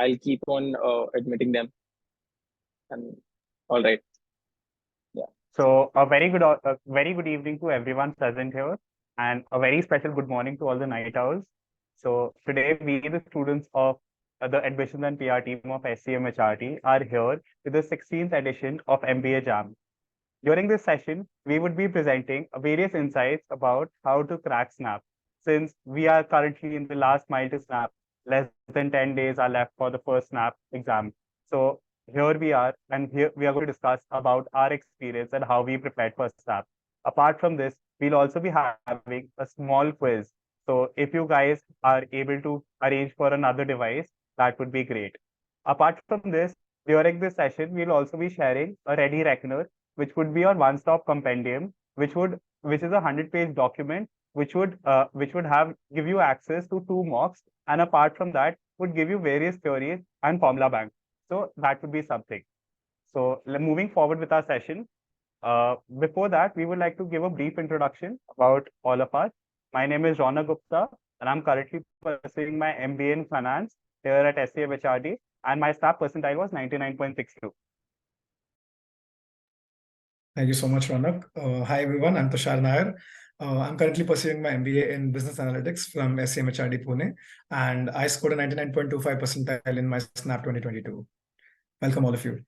I'll keep on admitting them. And all right. Yeah. So a very good evening to everyone present here, and a very special good morning to all the night owls. So today we, the students of the admissions and PR team of SCMHRD, are here with the 16th edition of MBA Jam. During this session, we would be presenting various insights about how to crack SNAP. Since we are currently in the last mile to SNAP, less than 10 days are left for the first SNAP exam. So here we are, and here we are going to discuss about our experience and how we prepared for SNAP. Apart from this, we'll also be having a small quiz. So if you guys are able to arrange for another device, that would be great. Apart from this, during this session, we'll also be sharing a ready reckoner, which would be your one-stop compendium, which is a 100-page document, which would give you access to 2 mocks, and apart from that, would give you various theories and formula bank. So that would be something. So moving forward with our session, before that, we would like to give a brief introduction about all of us. My name is Rona Gupta, and I'm currently pursuing my MBA in Finance here at SCMHRD, and my staff percentile was 99.62. Thank you so much, Ronak. Hi, everyone. I'm Tushar Nair. I'm currently pursuing my MBA in Business Analytics from SCMHRD Pune, and I scored a 99.25 percentile in my SNAP 2022. Welcome, all of you.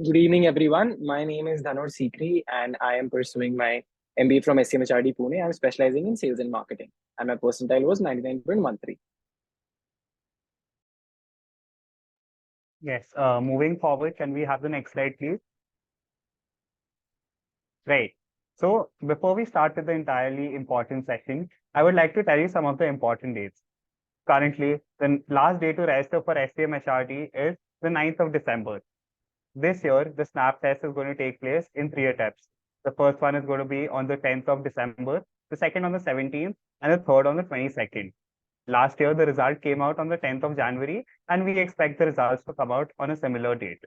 Good evening, everyone. My name is Dhanor Sikri, and I am pursuing my MBA from SCMHRD Pune. I'm specializing in sales and marketing, and my percentile was 99.13. Yes, moving forward, can we have the next slide, please? Right. So before we start with the entirely important session, I would like to tell you some of the important dates. Currently, the last day to register for SCMHRD is the 9th of December. This year, the SNAP test is going to take place in 3 attempts. The first one is going to be on the 10th of December, the second on the 17th, and the third on the 22nd. Last year, the result came out on the 10th of January, and we expect the results to come out on a similar date.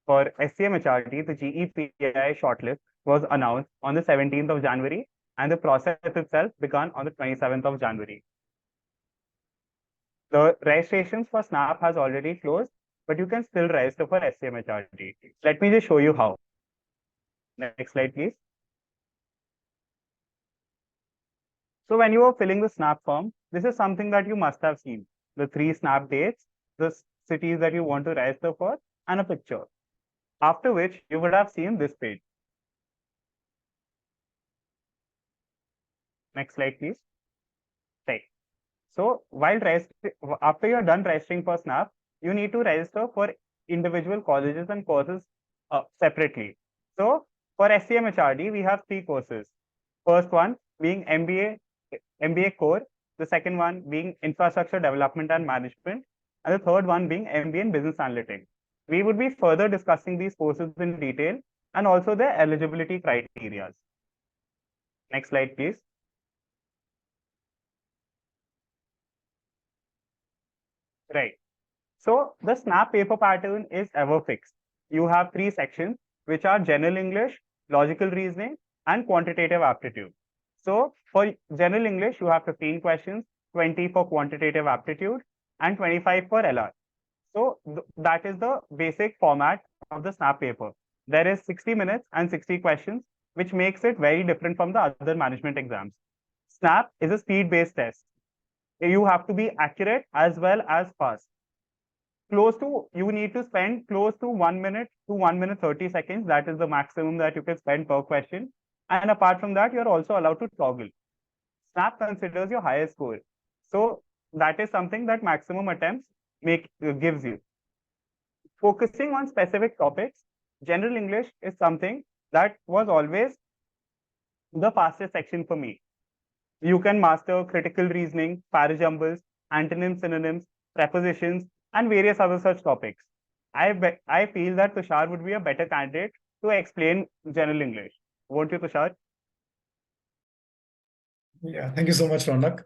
For SCMHRD, the GEPI shortlist was announced on the 17th of January, and the process itself began on the 27th of January. The registrations for SNAP has already closed, but you can still register for SCMHRD. Let me just show you how. Next slide, please. So when you are filling the SNAP form, this is something that you must have seen. The 3 SNAP dates, the cities that you want to register for, and a picture. After which, you would have seen this page. Next slide, please. Right. So after you're done registering for SNAP, you need to register for individual colleges and courses separately. So for SCMHRD, we have 3 courses. First one being MBA Core, the second one being Infrastructure Development and Management, and the third one being MBA in Business Analytics. We would be further discussing these courses in detail and also their eligibility criteria. Next slide, please. Right. So the SNAP paper pattern is ever fixed. You have 3 sections, which are General English, Logical Reasoning, and Quantitative Aptitude. So for General English, you have 15 questions, 20 for Quantitative Aptitude, and 25 for LR. So that is the basic format of the SNAP paper. There is 60 minutes and 60 questions, which makes it very different from the other management exams. SNAP is a speed-based test. You have to be accurate as well as fast. You need to spend close to 1 minute to 1 minute 30 seconds. That is the maximum that you can spend per question. And apart from that, you're also allowed to toggle. SNAP considers your highest score. So that is something that maximum attempts gives you. Focusing on specific topics, General English is something that was always the fastest section for me. You can master critical reasoning, parajumbles, antonyms, synonyms, prepositions, and various other such topics. I feel that Tushar would be a better candidate to explain General English. Won't you, Tushar? Yeah, thank you so much, Ronak.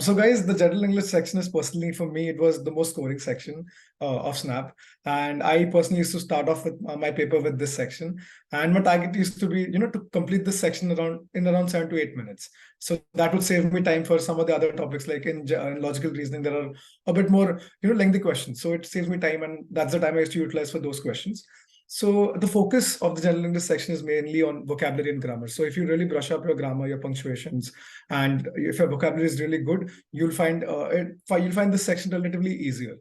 So guys, the general English section is personally for me, it was the most scoring section of Snap. And I personally used to start off with my paper with this section. And my target used to be, to complete this section around 7 to 8 minutes. So that would save me time for some of the other topics, like in logical reasoning, there are a bit more, lengthy questions. So it saves me time, and that's the time I used to utilize for those questions. So the focus of the general English section is mainly on vocabulary and grammar. So if you really brush up your grammar, your punctuations, and if your vocabulary is really good, you'll find this section relatively easier.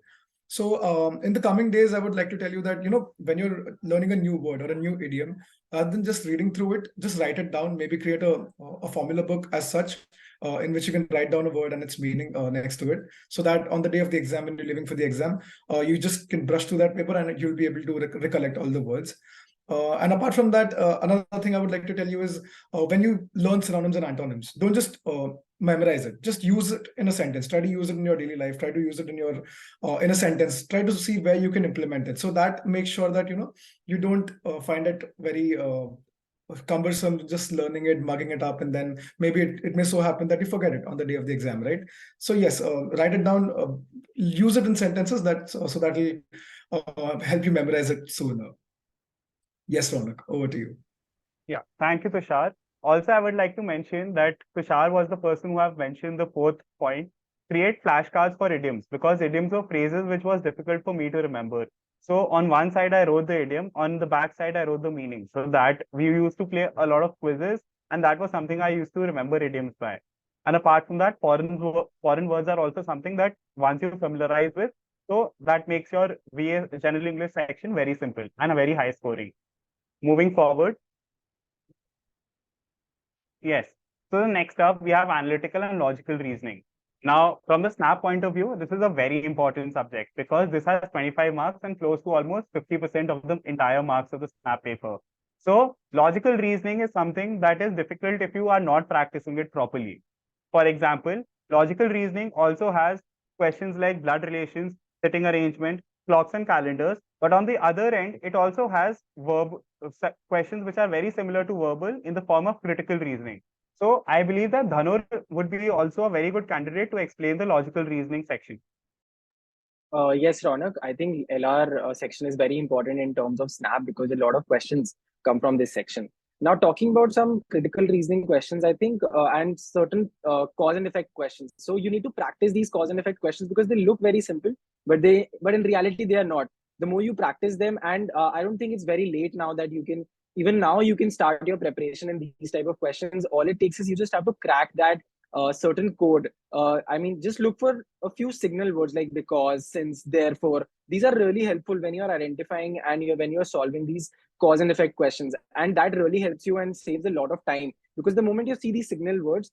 So in the coming days, I would like to tell you that, when you're learning a new word or a new idiom, rather than just reading through it, just write it down, maybe create a formula book as such, in which you can write down a word and its meaning next to it, so that on the day of the exam, when you're leaving for the exam, you just can brush through that paper and you'll be able to recollect all the words. And apart from that, another thing I would like to tell you is when you learn synonyms and antonyms, don't just memorize it. Just use it in a sentence. Try to use it in your daily life. Try to use it in a sentence. Try to see where you can implement it. So that makes sure that you don't find it very cumbersome, just learning it, mugging it up, and then maybe it may so happen that you forget it on the day of the exam, right? So yes, write it down. Use it in sentences so that will help you memorize it sooner. Yes, Ronak, over to you. Yeah, thank you, Tushar. Also, I would like to mention that Tushar was the person who have mentioned the fourth point, create flashcards for idioms, because idioms were phrases which was difficult for me to remember. So on one side, I wrote the idiom, on the back side, I wrote the meaning. So that we used to play a lot of quizzes, and that was something I used to remember idioms by. And apart from that, foreign words are also something that once you familiarize with, so that makes your VA General English section very simple and a very high scoring. Moving forward. Yes. So the next up, we have analytical and logical reasoning. Now, from the SNAP point of view, this is a very important subject because this has 25 marks and close to almost 50% of the entire marks of the SNAP paper. So logical reasoning is something that is difficult if you are not practicing it properly. For example, logical reasoning also has questions like blood relations, sitting arrangement, clocks and calendars. But on the other end, it also has questions which are very similar to verbal in the form of critical reasoning. So I believe that Dhanur would be also a very good candidate to explain the logical reasoning section. Yes, Ronak, I think LR section is very important in terms of SNAP because a lot of questions come from this section. Now, talking about some critical reasoning questions, I think, and certain cause and effect questions. So you need to practice these cause and effect questions because they look very simple, but in reality they are not. The more you practice them, and I don't think it's very late now that even now you can start your preparation in these type of questions. All it takes is you just have to crack that certain code. I mean, just look for a few signal words like because, since, therefore. These are really helpful when you're identifying and when you're solving these cause and effect questions, and that really helps you and saves a lot of time, because the moment you see these signal words,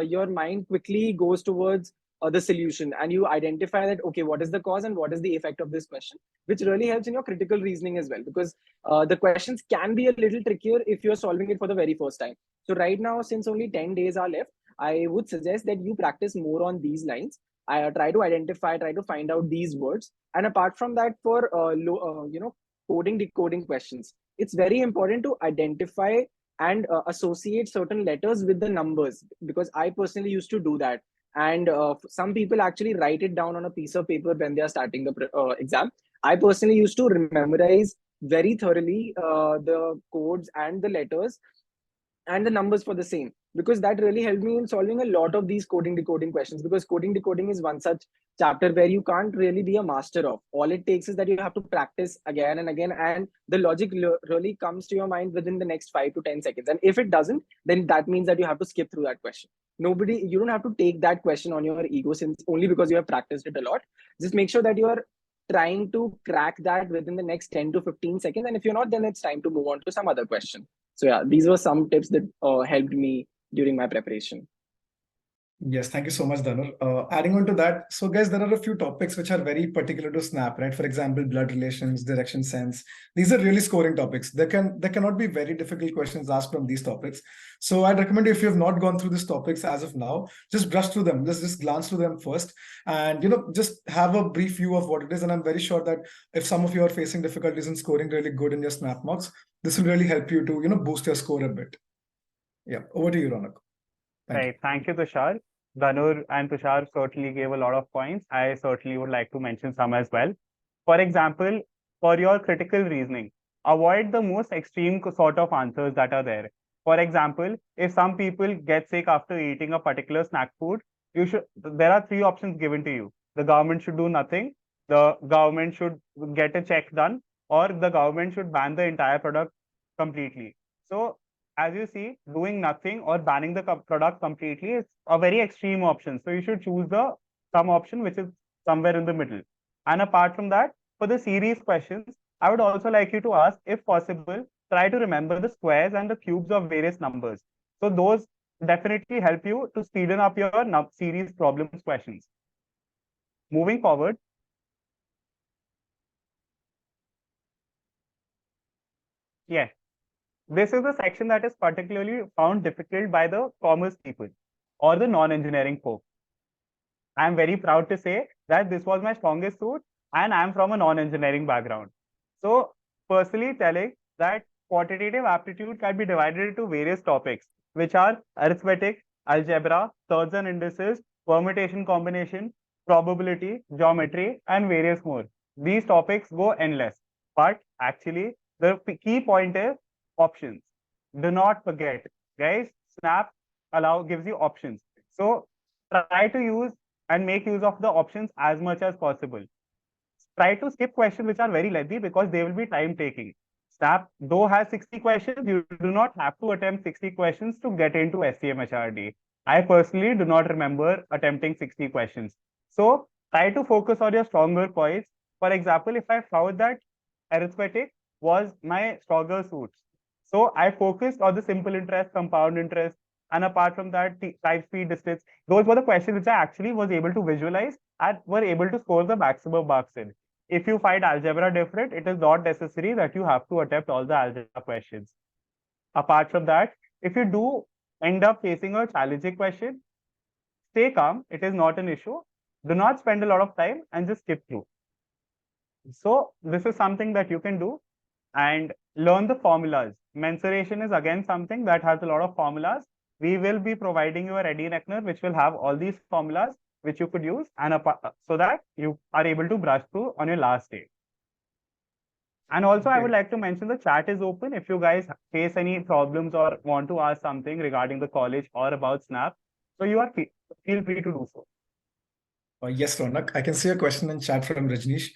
your mind quickly goes towards the solution, and you identify that, okay, what is the cause and what is the effect of this question, which really helps in your critical reasoning as well, because the questions can be a little trickier if you're solving it for the very first time. So right now, since only 10 days are left, I would suggest that you practice more on these lines. I try to find out these words, and apart from that, for coding decoding questions, it's very important to identify and associate certain letters with the numbers, because I personally used to do that. And some people actually write it down on a piece of paper when they are starting the exam. I personally used to memorize very thoroughly the codes and the letters and the numbers for the same, because that really helped me in solving a lot of these coding decoding questions, because coding decoding is one such chapter where you can't really be a master of. All it takes is that you have to practice again and again, and the logic really comes to your mind within the next 5 to 10 seconds. And if it doesn't, then that means that you have to skip through that question. You don't have to take that question on your ego, since only because you have practiced it a lot. Just make sure that you are trying to crack that within the next 10 to 15 seconds, and if you're not, then it's time to move on to some other question. So yeah, these were some tips that helped me during my preparation. Yes, thank you so much, Dhanur. Adding on to that, so guys, there are a few topics which are very particular to SNAP, right? For example, blood relations, direction sense. These are really scoring topics. There cannot be very difficult questions asked from these topics. So I'd recommend you, if you have not gone through these topics as of now, just brush through them. Just glance through them first, and just have a brief view of what it is. And I'm very sure that if some of you are facing difficulties in scoring really good in your SNAP marks, this will really help you to boost your score a bit. Yeah, over to you, Ronak. Thank you, Tushar. Dhanur and Tushar certainly gave a lot of points. I certainly would like to mention some as well. For example, for your critical reasoning, avoid the most extreme sort of answers that are there. For example, if some people get sick after eating a particular snack food, there are three options given to you. The government should do nothing, the government should get a check done, or the government should ban the entire product completely. So as you see, doing nothing or banning the product completely is a very extreme option. So you should choose the some option which is somewhere in the middle. And apart from that, for the series questions, I would also like you to ask, if possible, try to remember the squares and the cubes of various numbers. So those definitely help you to speeden up your series problems questions. Moving forward, yes, this is the section that is particularly found difficult by the commerce people or the non-engineering folk. I am very proud to say that this was my strongest suit, and I am from a non-engineering background. So, personally telling that quantitative aptitude can be divided into various topics, which are arithmetic, algebra, surds and indices, permutation combination, probability, geometry, and various more. These topics go endless, but actually, the key point is options. Do not forget, guys, Snap gives you options. So, try to use and make use of the options as much as possible. Try to skip questions which are very lengthy because they will be time taking. Snap, though, has 60 questions, you do not have to attempt 60 questions to get into SCMHRD. I personally do not remember attempting 60 questions. So try to focus on your stronger points. For example, if I found that arithmetic was my stronger suits, so I focused on the simple interest, compound interest, and apart from that, time, speed, distance. Those were the questions which I actually was able to visualize and were able to score the maximum marks in. If you find algebra different, it is not necessary that you have to attempt all the algebra questions. Apart from that, if you do end up facing a challenging question, stay calm. It is not an issue. Do not spend a lot of time and just skip through. So this is something that you can do and learn the formulas. Mensuration is again something that has a lot of formulas. We will be providing you a ready reckoner which will have all these formulas which you could use and so that you are able to brush through on your last day. And also, I would like to mention the chat is open. If you guys face any problems or want to ask something regarding the college or about Snap, so you are feel free to do so. Yes, Ronak. I can see a question in chat from Rajneesh.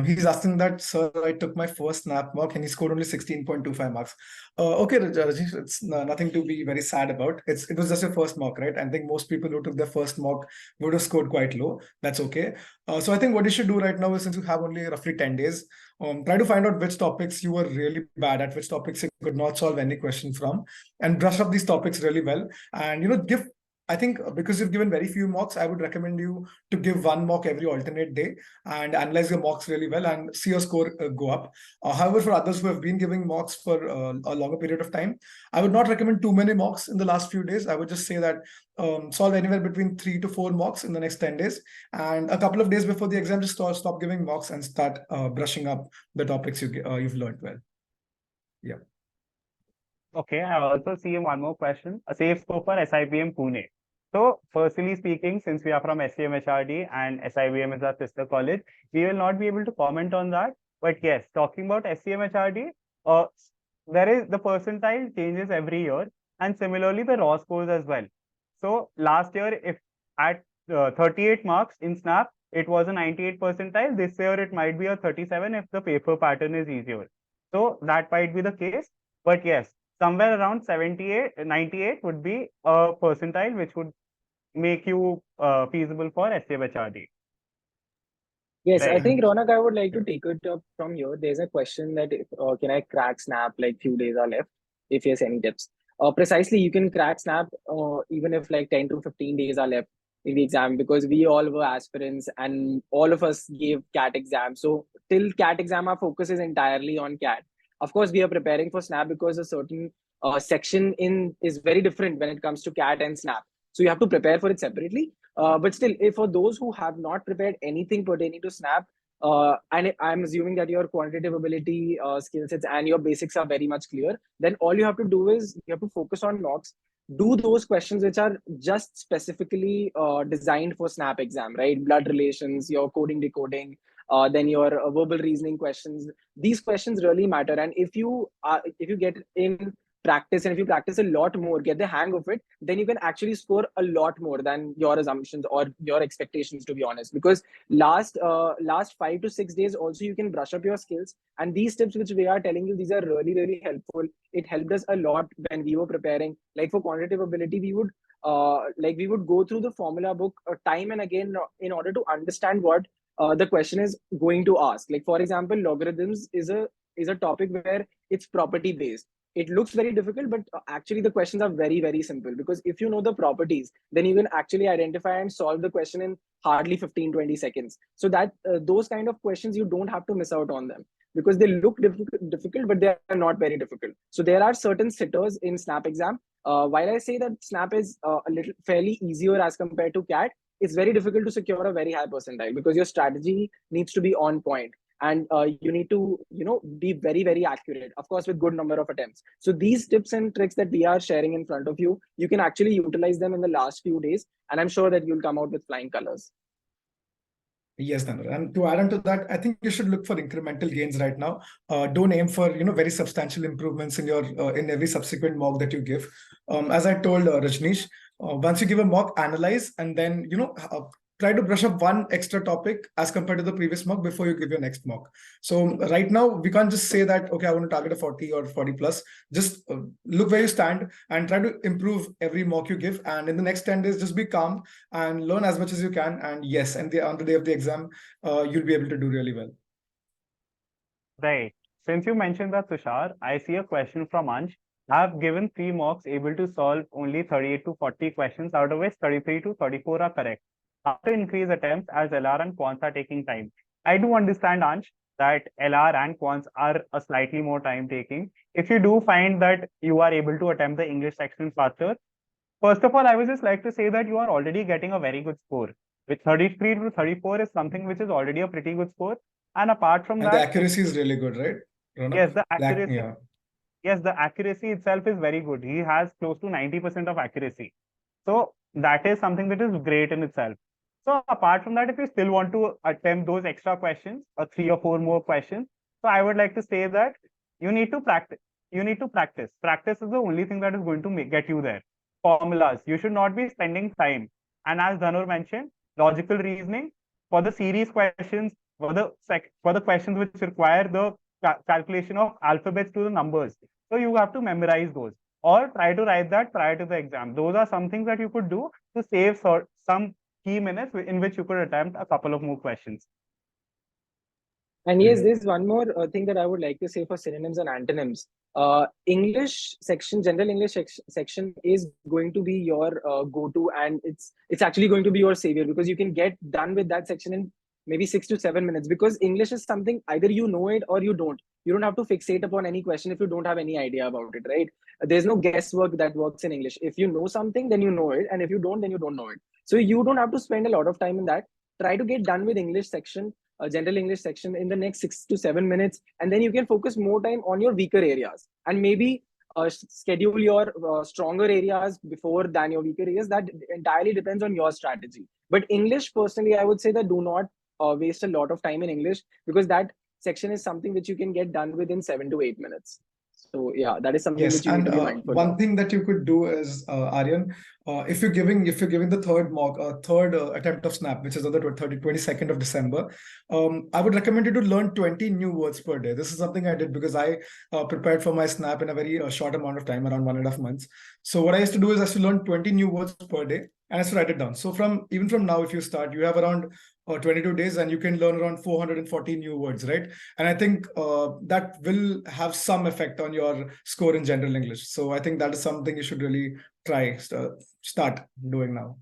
He's asking that, sir, I took my first snap mock and he scored only 16.25 marks. Okay, Rajneesh, it's nothing to be very sad about. It was just your first mock, right? I think most people who took their first mock would have scored quite low. That's okay. So I think what you should do right now is, since you have only roughly 10 days, try to find out which topics you were really bad at, which topics you could not solve any question from, and brush up these topics really well. And, I think because you've given very few mocks, I would recommend you to give one mock every alternate day and analyze your mocks really well and see your score go up. However, for others who have been giving mocks for a longer period of time, I would not recommend too many mocks in the last few days. I would just say that solve anywhere between 3 to 4 mocks in the next 10 days. And a couple of days before the exam, just stop giving mocks and start brushing up the topics you've learned well. Yeah. Okay, I also see one more question. A safe scope for SIBM Pune. So, firstly speaking, since we are from SCMHRD and SIBM is our sister college, we will not be able to comment on that. But yes, talking about SCMHRD, there is the percentile changes every year, and similarly the raw scores as well. So, last year, if at 38 marks in SNAP, it was a 98 percentile. This year, it might be a 37 if the paper pattern is easier. So, that might be the case. But yes, somewhere around 78, 98 would be a percentile which would make you feasible for SCMHRD. Yes, Right. I think Ronak, I would like to take it up from here. There's a question that can I crack Snap like few days are left? If yes, any tips? Precisely, you can crack Snap even if like 10 to 15 days are left in the exam, because we all were aspirants and all of us gave CAT exam. So till CAT exam, our focus is entirely on CAT. Of course, we are preparing for Snap because a certain section in is very different when it comes to CAT and Snap. So you have to prepare for it separately. But still, if for those who have not prepared anything pertaining to Snap, and I'm assuming that your quantitative ability, skill sets, and your basics are very much clear, then all you have to do is you have to focus on mocks. do those questions which are just specifically designed for snap exam, right? Blood relations, your coding decoding, then your verbal reasoning questions. These questions really matter, and if you get in practice, and if you practice a lot more, get the hang of it, then you can actually score a lot more than your assumptions or your expectations, to be honest. Because last 5 to 6 days also you can brush up your skills, and these tips which we are telling you, these are really, really helpful. It helped us a lot when we were preparing. Like for quantitative ability, we would go through the formula book time and again in order to understand what the question is going to ask. Like for example, logarithms is a topic where it's property based. It looks very difficult, but actually the questions are very, very simple, because if you know the properties, then you can actually identify and solve the question in hardly 15-20 seconds. So that those kind of questions, you don't have to miss out on them, because they look difficult, but they are not very difficult. So there are certain sitters in snap exam. While I say that snap is a little fairly easier as compared to cat, it's very difficult to secure a very high percentile, because your strategy needs to be on point, and you need to be very, very accurate, of course, with good number of attempts. So these tips and tricks that we are sharing in front of you, you can actually utilize them in the last few days, and I'm sure that you'll come out with flying colors. Yes, Dhanur. And to add on to that, I think you should look for incremental gains right now. Don't aim for very substantial improvements in your in every subsequent mock that you give. As I told Rajneesh, once you give a mock, analyze, and then try to brush up one extra topic as compared to the previous mock before you give your next mock. So right now we can't just say that, okay, I want to target a 40 or 40 plus. Just look where you stand and try to improve every mock you give. And in the next 10 days, just be calm and learn as much as you can. And yes, and on the day of the exam, you'll be able to do really well. Right. Since you mentioned that, Tushar, I see a question from Ansh. I've given 3 mocks able to solve only 38 to 40 questions, out of which 33 to 34 are correct. After increased attempts, as LR and quants are taking time. I do understand, Ansh, that LR and quants are a slightly more time taking. If you do find that you are able to attempt the English section faster, first of all, I would just like to say that you are already getting a very good score. With 33 to 34 is something which is already a pretty good score. And apart from that, the accuracy is really good, right, Ronak? Yes, the accuracy. Yes, the accuracy itself is very good. He has close to 90% of accuracy. So that is something that is great in itself. So apart from that, if you still want to attempt those extra questions or 3 or 4 more questions, so I would like to say that you need to practice. Practice is the only thing that is going to get you there. Formulas. You should not be spending time. And as Dhanur mentioned, logical reasoning for the series questions, for the questions which require the calculation of alphabets to the numbers. So you have to memorize those, or try to write that prior to the exam. Those are some things that you could do to save some key minutes in which you could attempt a couple of more questions. And yes, there's one more thing that I would like to say for synonyms and antonyms. English section, general English section is going to be your go-to, and it's actually going to be your savior, because you can get done with that section in maybe 6 to 7 minutes, because English is something either you know it or you don't. You don't have to fixate upon any question if you don't have any idea about it, right? There's no guesswork that works in English. If you know something, then you know it, and if you don't, then you don't know it. So you don't have to spend a lot of time in that. Try to get done with English section, general English section, in the next 6 to 7 minutes, and then you can focus more time on your weaker areas, and maybe schedule your stronger areas before than your weaker areas. That entirely depends on your strategy. But English, personally, I would say that do not waste a lot of time in English, because that section is something which you can get done within 7 to 8 minutes. So yeah, that is something which you need to be mindful one of. thing that you could do is, Aryan, if you're giving the third mock, third attempt of snap, which is on the 22nd of December, I would recommend you to learn 20 new words per day. This is something I did because I prepared for my snap in a very short amount of time, around 1.5 months. So what I used to do is I used to learn 20 new words per day, and I used to write it down. So even from now, if you start, you have around 22 days, and you can learn around 440 new words, right? And I think that will have some effect on your score in general English. So I think that is something you should really try, start doing now.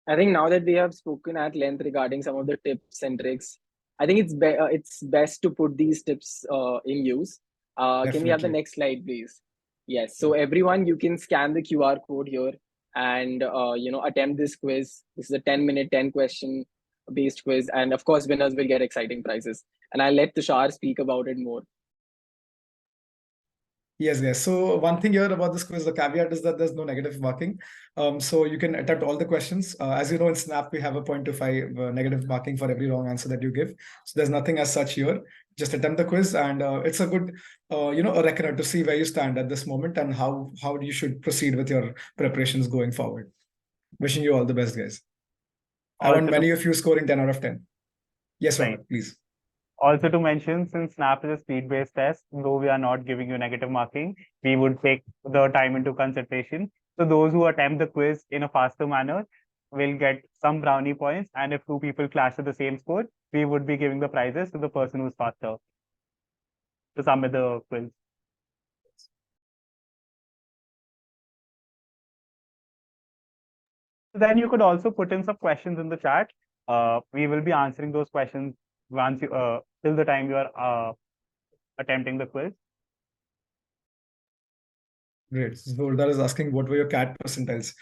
I think now that we have spoken at length regarding some of the tips and tricks, I think it's best to put these tips in use. Can we have the next slide, please? Yes. So everyone, you can scan the QR code here and attempt this quiz. This is a 10-minute, 10-question based quiz, and of course, winners will get exciting prizes. And I'll let Tushar speak about it more. Yes, yes. So one thing here about this quiz, the caveat is that there's no negative marking. So you can attempt all the questions. As you know, in Snap, we have a 0.25 negative marking for every wrong answer that you give. So there's nothing as such here. Just attempt the quiz, and it's a good, a reckoner to see where you stand at this moment and how you should proceed with your preparations going forward. Wishing you all the best, guys. I want Also many of you scoring 10 out of 10. Yes, right. Robert, please. Also to mention, since Snap is a speed-based test, though we are not giving you negative marking, we would take the time into consideration. So those who attempt the quiz in a faster manner will get some brownie points. And if two people clash with the same score, we would be giving the prizes to the person who's faster to submit the quiz. Then you could also put in some questions in the chat. We will be answering those questions once you till the time you are attempting the quiz. Great. Zordar is asking, what were your CAT percentiles?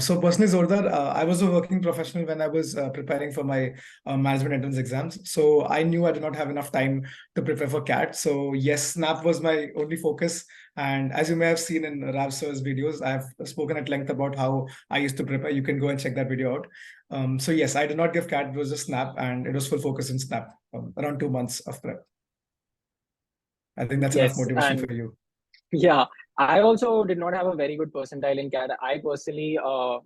So personally, Zordar, I was a working professional when I was preparing for my management entrance exams. So I knew I did not have enough time to prepare for CAT. So yes, Snap was my only focus. And as you may have seen in Rav Sir's videos, I've spoken at length about how I used to prepare. You can go and check that video out. So yes, I did not give CAT, it was just Snap, and it was full focus in Snap, around 2 months of prep. I think that's enough Yes, motivation and for you. yeah, I also did not have a very good percentile in CAT. I personally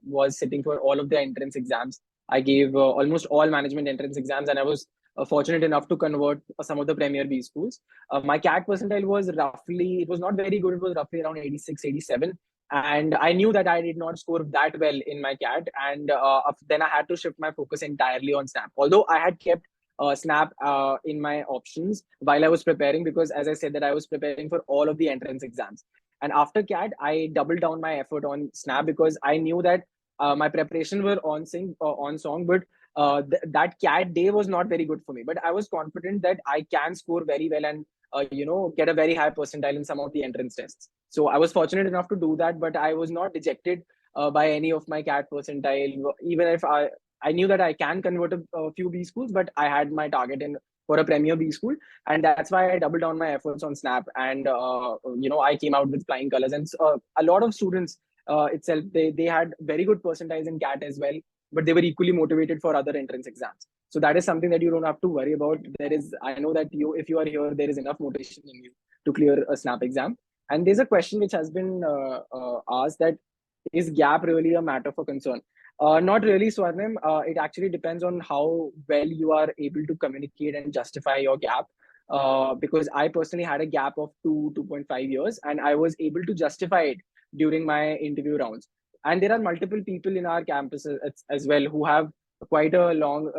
was sitting for all of the entrance exams. I gave almost all management entrance exams, and I was fortunate enough to convert some of the Premier B schools. My CAT percentile was roughly, it was not very good. It was roughly around 86, 87. And I knew that I did not score that well in my CAT. And then I had to shift my focus entirely on Snap. Although I had kept Snap in my options while I was preparing, because as I said that I was preparing for all of the entrance exams. And after CAT, I doubled down my effort on Snap because I knew that my preparation were on song, but that CAT day was not very good for me. But I was confident that I can score very well and get a very high percentile in some of the entrance tests. So I was fortunate enough to do that, but I was not dejected by any of my CAT percentile, even if I knew that I can convert a few B schools, but I had my target in for a Premier B school, and that's why I doubled down my efforts on Snap. And I came out with flying colors. And a lot of students itself, they had very good percentiles in CAT as well, but they were equally motivated for other entrance exams. So that is something that you don't have to worry about. I know that if you are here, there is enough motivation in you to clear a Snap exam. And there's a question which has been asked, that is gap really a matter for concern? Not really, Swarnim. It actually depends on how well you are able to communicate and justify your gap. Because I personally had a gap of 2.5 years, and I was able to justify it during my interview rounds. And there are multiple people in our campuses as well who have quite a long,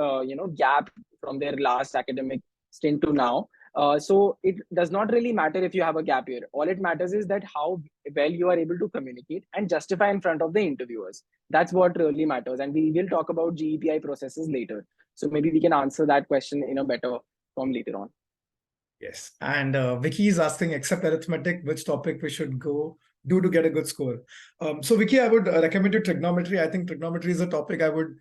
gap from their last academic stint to now. So it does not really matter if you have a gap year. All it matters is that how well you are able to communicate and justify in front of the interviewers. That's what really matters. And we will talk about GEPI processes later. So maybe we can answer that question in a better form later on. Yes. And Vicky is asking, except arithmetic, which topic we should do to get a good score. So Vicky, I would recommend you trigonometry. I think trigonometry is a topic I would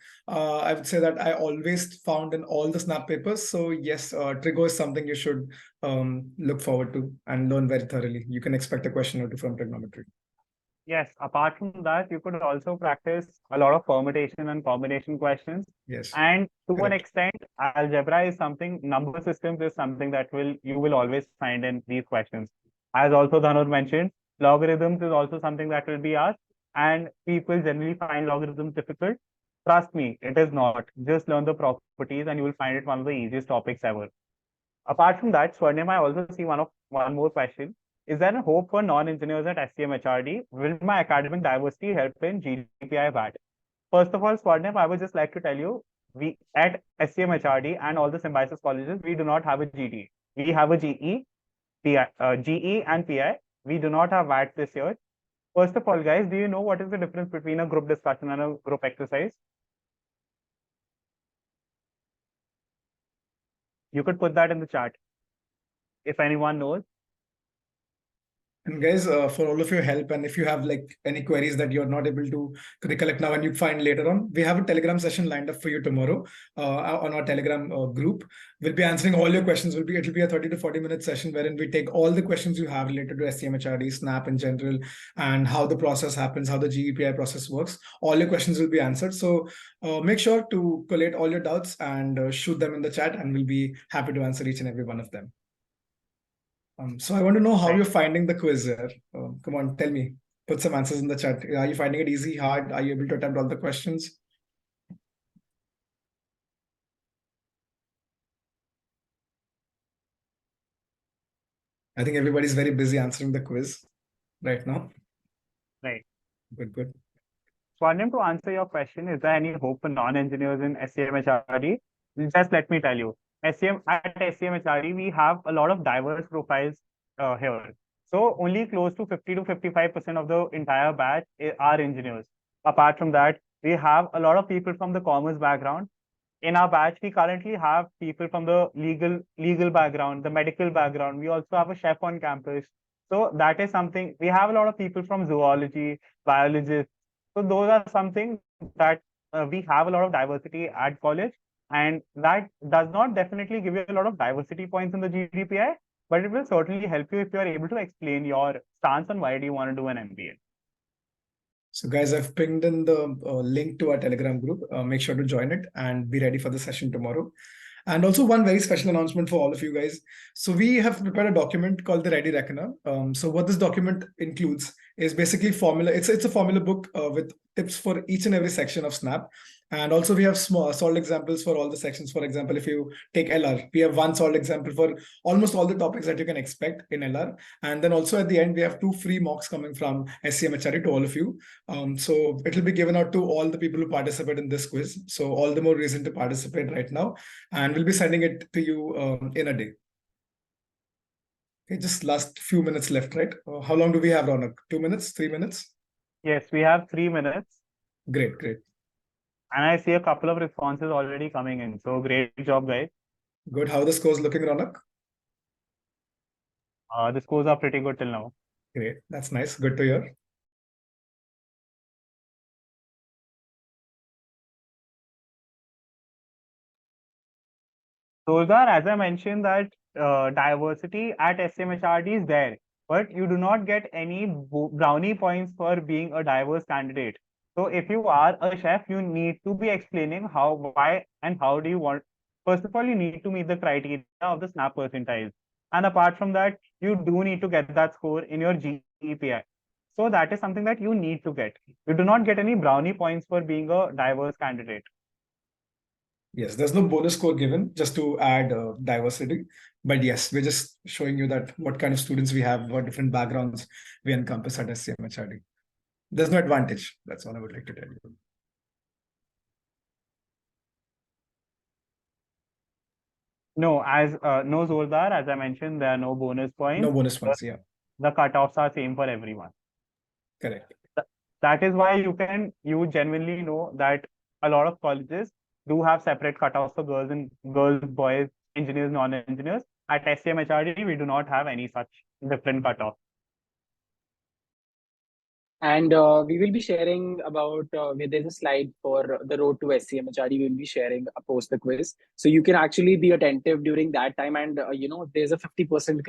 say that I always found in all the Snap papers. So yes, trigo is something you should look forward to and learn very thoroughly. You can expect a question or two from trigonometry. Yes, apart from that, you could also practice a lot of permutation and combination questions. Yes. And to an Correct. extent, algebra is something, number systems is something that you will always find in these questions. As also Dhanur mentioned, logarithms is also something that will be asked, and people generally find logarithms difficult. Trust me, it is not. Just learn the properties and you will find it one of the easiest topics ever. Apart from that, Swarnim, I also see one more question. Is there a hope for non-engineers at SCMHRD? Will my academic diversity help in GDPI VAT? First of all, Swarnim, I would just like to tell you, we at SCMHRD and all the symbiosis colleges, we do not have a GD. We have a GE and PI. We do not have VAT this year. First of all, guys, do you know what is the difference between a group discussion and a group exercise? You could put that in the chat if anyone knows. And guys, for all of your help, and if you have like any queries that you're not able to recollect now and you find later on, we have a Telegram session lined up for you tomorrow on our Telegram group. We'll be answering all your questions. It'll be a 30 to 40-minute session wherein we take all the questions you have related to SCMHRD, SNAP in general, and how the process happens, how the GEPI process works. All your questions will be answered. So make sure to collate all your doubts and shoot them in the chat, and we'll be happy to answer each and every one of them. So I want to know how you're finding the quiz here. Come on, tell me. Put some answers in the chat. Are you finding it easy, hard? Are you able to attempt all the questions? I think everybody's very busy answering the quiz right now. Right. Good, good. Swarnim, to answer your question, is there any hope for non-engineers in SCMHRD? Just let me tell you, at SCMHRD, we have a lot of diverse profiles here. So only close to 50 to 55% of the entire batch are engineers. Apart from that, we have a lot of people from the commerce background. In our batch, we currently have people from the legal background, the medical background. We also have a chef on campus. So that is something. We have a lot of people from zoology, biologists. So those are something that we have a lot of diversity at college, and that does not definitely give you a lot of diversity points in the GDPI, but it will certainly help you if you are able to explain your stance on why do you want to do an MBA. So guys, I've pinged in the link to our Telegram group. Make sure to join it and be ready for the session tomorrow. And also one very special announcement for all of you guys. So we have prepared a document called the Ready Reckoner. So what this document includes is basically formula. It's a formula book with tips for each and every section of SNAP. And also we have small solved examples for all the sections. For example, if you take LR, we have one solved example for almost all the topics that you can expect in LR. And then also at the end, we have 2 free mocks coming from SCMHRD to all of you. So it will be given out to all the people who participate in this quiz. So all the more reason to participate right now. And we'll be sending it to you in a day. Okay, just last few minutes left, right? How long do we have, Ronak? 2 minutes, 3 minutes? Yes, we have 3 minutes. Great, great. And I see a couple of responses already coming in. So great job, guys. Good. How are the scores looking, Ronak? The scores are pretty good till now. Great. That's nice. Good to hear. Those are, as I mentioned, that diversity at SCMHRD is there, but you do not get any brownie points for being a diverse candidate. So if you are a chef, you need to be explaining how, why, and how do you want. First of all, you need to meet the criteria of the SNAP percentiles. And apart from that, you do need to get that score in your GEPI. So that is something that you need to get. You do not get any brownie points for being a diverse candidate. Yes, there's no bonus score given just to add diversity. But yes, we're just showing you that what kind of students we have, what different backgrounds we encompass at SCMHRD. There's no advantage. That's all I would like to tell you. No, no Zoldar, as I mentioned, there are no bonus points. No bonus points, yeah. The cutoffs are same for everyone. Correct. That is why you genuinely know that a lot of colleges do have separate cutoffs for girls, boys, engineers, non-engineers. At SCMHRD, we do not have any such different cutoff. And we will be sharing about, there's a slide for the road to SCMHRD. We will be sharing post the quiz. So you can actually be attentive during that time. And, there's a 50%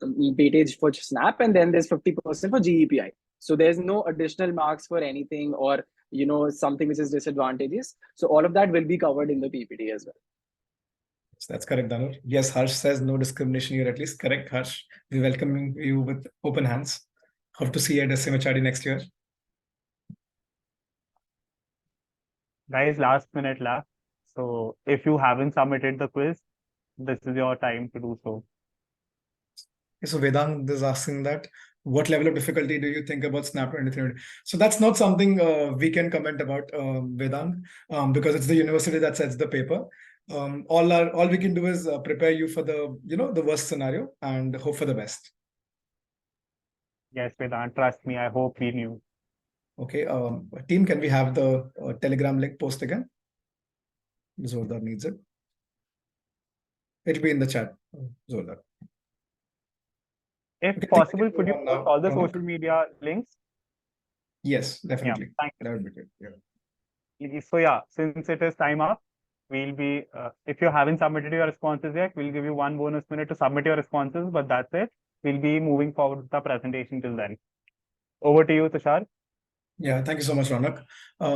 weightage for SNAP, and then there's 50% for GEPI. So there's no additional marks for anything or, something which is disadvantageous. So all of that will be covered in the PPT as well. So that's correct, Danur. Yes, Harsh says no discrimination here, at least. Correct, Harsh. We welcome you with open hands. Hope to see you at SCMHRD next year. Guys, last minute left. So if you haven't submitted the quiz, this is your time to do so. Okay, so Vedang is asking that, what level of difficulty do you think about SNAP 23? So that's not something we can comment about, Vedang, because it's the university that sets the paper. All we can do is prepare you for the worst scenario and hope for the best. Yes, Vedant, trust me, I hope we knew. Okay, team, can we have the Telegram link post again? Zoldar needs it. It'll be in the chat, Zoldar. If Okay, possible, could you on post now, all the Ronak? social media links? Yes, Yeah, definitely. thank That would be great. Yeah. you. So yeah, since it is time up, we'll be, if you haven't submitted your responses yet, we'll give you 1 bonus minute to submit your responses, but that's it. We'll be moving forward with the presentation till then. Over to you, Tushar. Yeah, thank you so much, Ronak.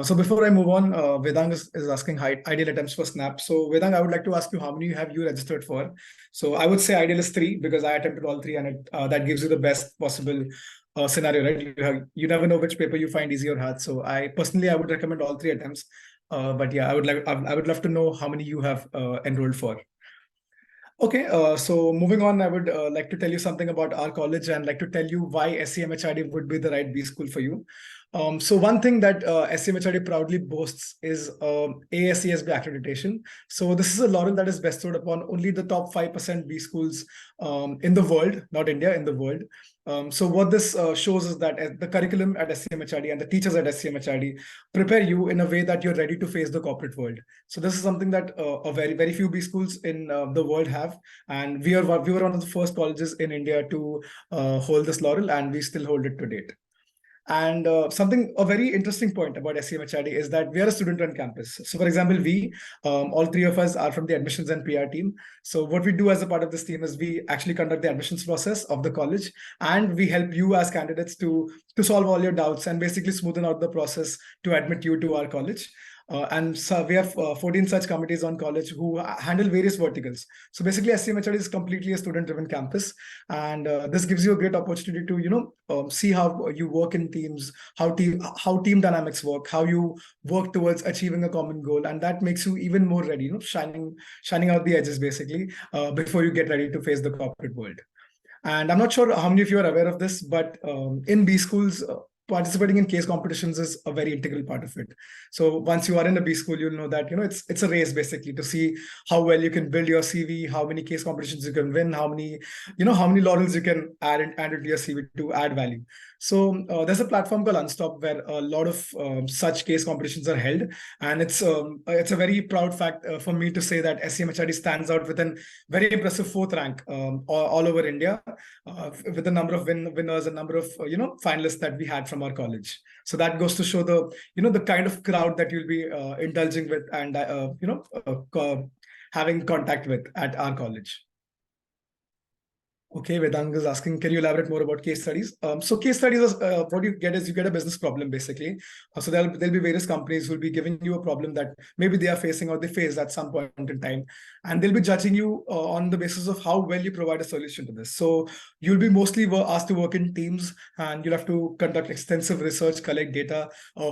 So before I move on, Vedang is asking ideal attempts for Snap. So Vedang, I would like to ask you how many have you registered for? So I would say ideal is 3 because I attempted all 3 and that gives you the best possible scenario, right? You never know which paper you find easy or hard. So I would recommend all 3 attempts. But yeah, I would love to know how many you have enrolled for. Okay, so moving on, I would like to tell you something about our college and like to tell you why SCMHRD would be the right B school for you. So one thing that SCMHRD proudly boasts is ASCSB accreditation. So this is a laurel that is bestowed upon only the top 5% B schools in the world, not India, in the world. So what this shows is that the curriculum at SCMHRD and the teachers at SCMHRD prepare you in a way that you're ready to face the corporate world. So this is something that a very few B schools in the world have, and we were one of the first colleges in India to hold this laurel, and we still hold it to date. And a very interesting point about SCMHRD is that we are a student-run campus. So, for example, all 3 of us are from the admissions and PR team. So, what we do as a part of this team is we actually conduct the admissions process of the college, and we help you as candidates to solve all your doubts and basically smoothen out the process to admit you to our college. And so we have 14 such committees on college who handle various verticals. So basically, SCMHRD is completely a student-driven campus, and this gives you a great opportunity to see how you work in teams, how team dynamics work, how you work towards achieving a common goal, and that makes you even more ready, shining out the edges basically before you get ready to face the corporate world. And I'm not sure how many of you are aware of this, but in B schools, participating in case competitions is a very integral part of it. So once you are in a B school, you'll know that it's a race basically to see how well you can build your CV, how many case competitions you can win, how many laurels you can add into your CV to add value. So there's a platform called Unstop where a lot of such case competitions are held, and it's a very proud fact for me to say that SCMHRD stands out with an very impressive 4th rank all over India, with the number of winners and number of finalists that we had from our college. So that goes to show the kind of crowd that you'll be indulging with and having contact with at our college. Okay, Vedang is asking, can you elaborate more about case studies? So case studies, what you get is you get a business problem basically. So there'll be various companies who will be giving you a problem that maybe they are facing or they faced at some point in time, and they'll be judging you on the basis of how well you provide a solution to this. So you'll be mostly asked to work in teams, and you'll have to conduct extensive research, collect data,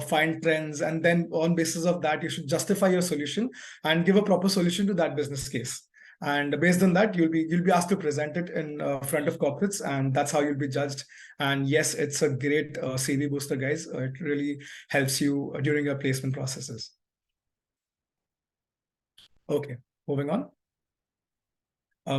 find trends, and then on basis of that, you should justify your solution and give a proper solution to that business case. And based on that, you'll be asked to present it in front of corporates, and that's how you'll be judged. And yes, it's a great CV booster, guys. It really helps you during your placement processes. Okay, moving on.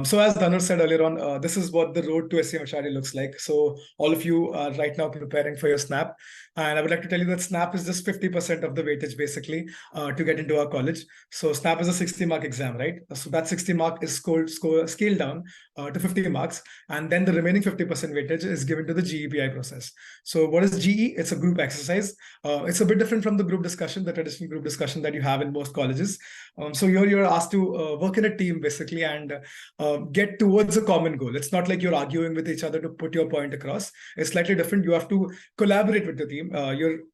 So as Dhanush said earlier on, this is what the road to SCMHRD looks like. So all of you are right now preparing for your SNAP. And I would like to tell you that SNAP is just 50% of the weightage basically to get into our college. So SNAP is a 60-mark exam, right? So that 60 mark is scaled down to 50 marks. And then the remaining 50% weightage is given to the GEPI process. So what is GE? It's a group exercise. It's a bit different from the group discussion, the traditional group discussion that you have in most colleges. So you're asked to work in a team basically and get towards a common goal. It's not like you're arguing with each other to put your point across. It's slightly different. You have to collaborate with the team.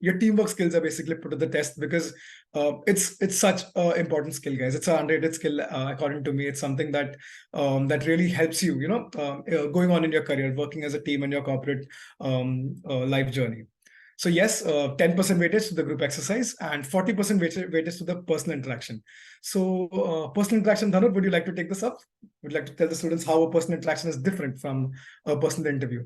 Your teamwork skills are basically put to the test because it's such an important skill, guys. It's an underrated skill, according to me. It's something that really helps you, going on in your career, working as a team in your corporate life journey. So yes, 10% weightage to the group exercise and 40% weightage to the personal interaction. So personal interaction, Dhanush, would you like to take this up? Would you like to tell the students how a personal interaction is different from a personal interview?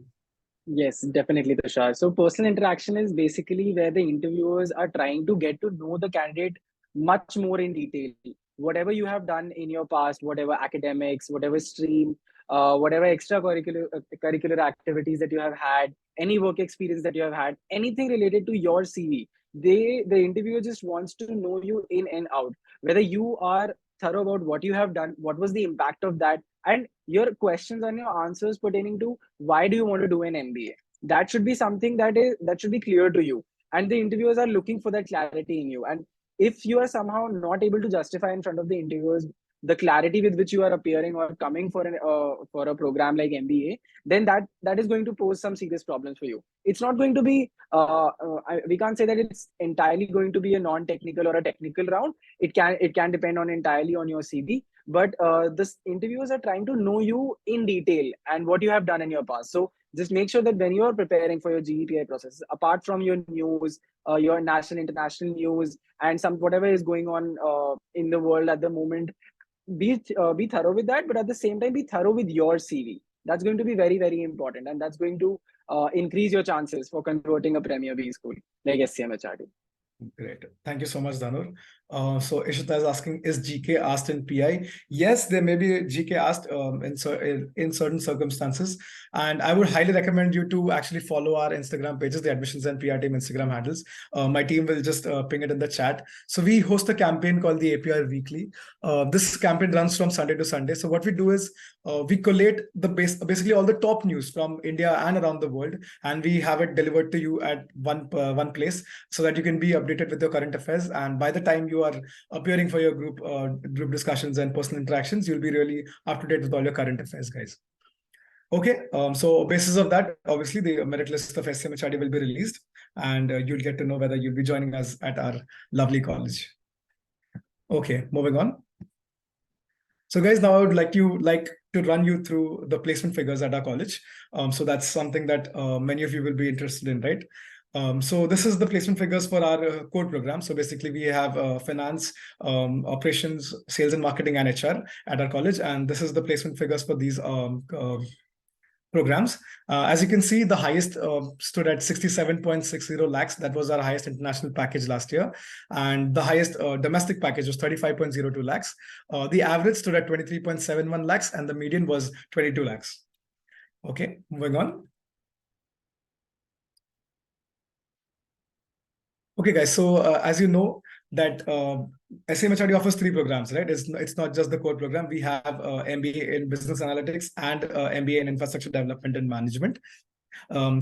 Yes, definitely, Tushar. So personal interaction is basically where the interviewers are trying to get to know the candidate much more in detail. Whatever you have done in your past, whatever academics, whatever stream, whatever extracurricular curricular activities that you have had, any work experience that you have had, anything related to your CV, the interviewer just wants to know you in and out. Whether you are thorough about what you have done, what was the impact of that, and your questions and your answers pertaining to why do you want to do an MBA. That should be something that should be clear to you, and the interviewers are looking for that clarity in you. And if you are somehow not able to justify in front of the interviewers the clarity with which you are appearing or coming for a program like MBA, then that is going to pose some serious problems for you. It's not going to be we can't say that it's entirely going to be a non-technical or a technical round. It can depend on entirely on your CV, but the interviewers are trying to know you in detail and what you have done in your past. So just make sure that when you are preparing for your GEPI process, apart from your news, your national international news, and some whatever is going on in the world at the moment, be thorough with that, but at the same time be thorough with your CV. That's going to be very, very important, and that's going to increase your chances for converting a Premier B school like SCMHRD. Great. Thank you so much, Danur. So Ishita is asking, is GK asked in PI? Yes, there may be GK asked in certain circumstances. And I would highly recommend you to actually follow our Instagram pages, the Admissions and PR team Instagram handles. My team will just ping it in the chat. So we host a campaign called the APR Weekly. This campaign runs from Sunday to Sunday. So what we do is we collate basically all the top news from India and around the world, and we have it delivered to you at one place so that you can be updated with your current affairs. And by the time you are appearing for your group discussions and personal interactions, you'll be really up to date with all your current affairs, guys. Okay, so basis of that, obviously the merit list of SCMHRD will be released, and you'll get to know whether you'll be joining us at our lovely college. Okay, moving on. So guys, now I would like to run you through the placement figures at our college. So that's something that many of you will be interested in, right? So this is the placement figures for our core program. So basically we have finance, operations, sales and marketing, and HR at our college. And this is the placement figures for these programs. As you can see, the highest stood at 67.60 lakhs. That was our highest international package last year. And the highest domestic package was 35.02 lakhs. The average stood at 23.71 lakhs, and the median was 22 lakhs. Okay, moving on. Okay, guys, so as you know, that SCMHRD offers 3 programs, right? It's not just the core program. We have MBA in Business Analytics and MBA in Infrastructure Development and Management.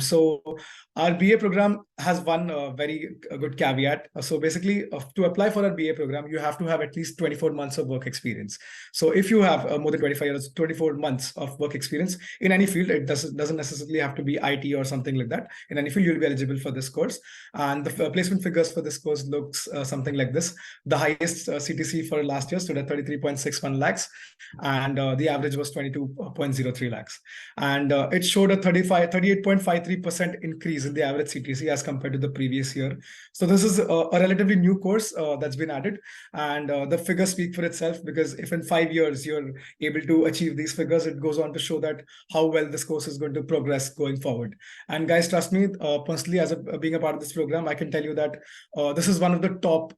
So our BA program has one very good caveat. So basically, to apply for our BA program, you have to have at least 24 months of work experience. So if you have more than 24 months of work experience in any field, it doesn't necessarily have to be IT or something like that. In any field, you'll be eligible for this course. And the placement figures for this course looks something like this. The highest CTC for last year stood at 33.61 lakhs, and the average was 22.03 lakhs. And it showed a 38.53% increase in the average CTC as compared to the previous year. So this is a relatively new course that's been added, and the figures speak for itself, because if in 5 years you're able to achieve these figures, it goes on to show that how well this course is going to progress going forward. And guys, trust me, personally, as being a part of this program, I can tell you that this is one of the top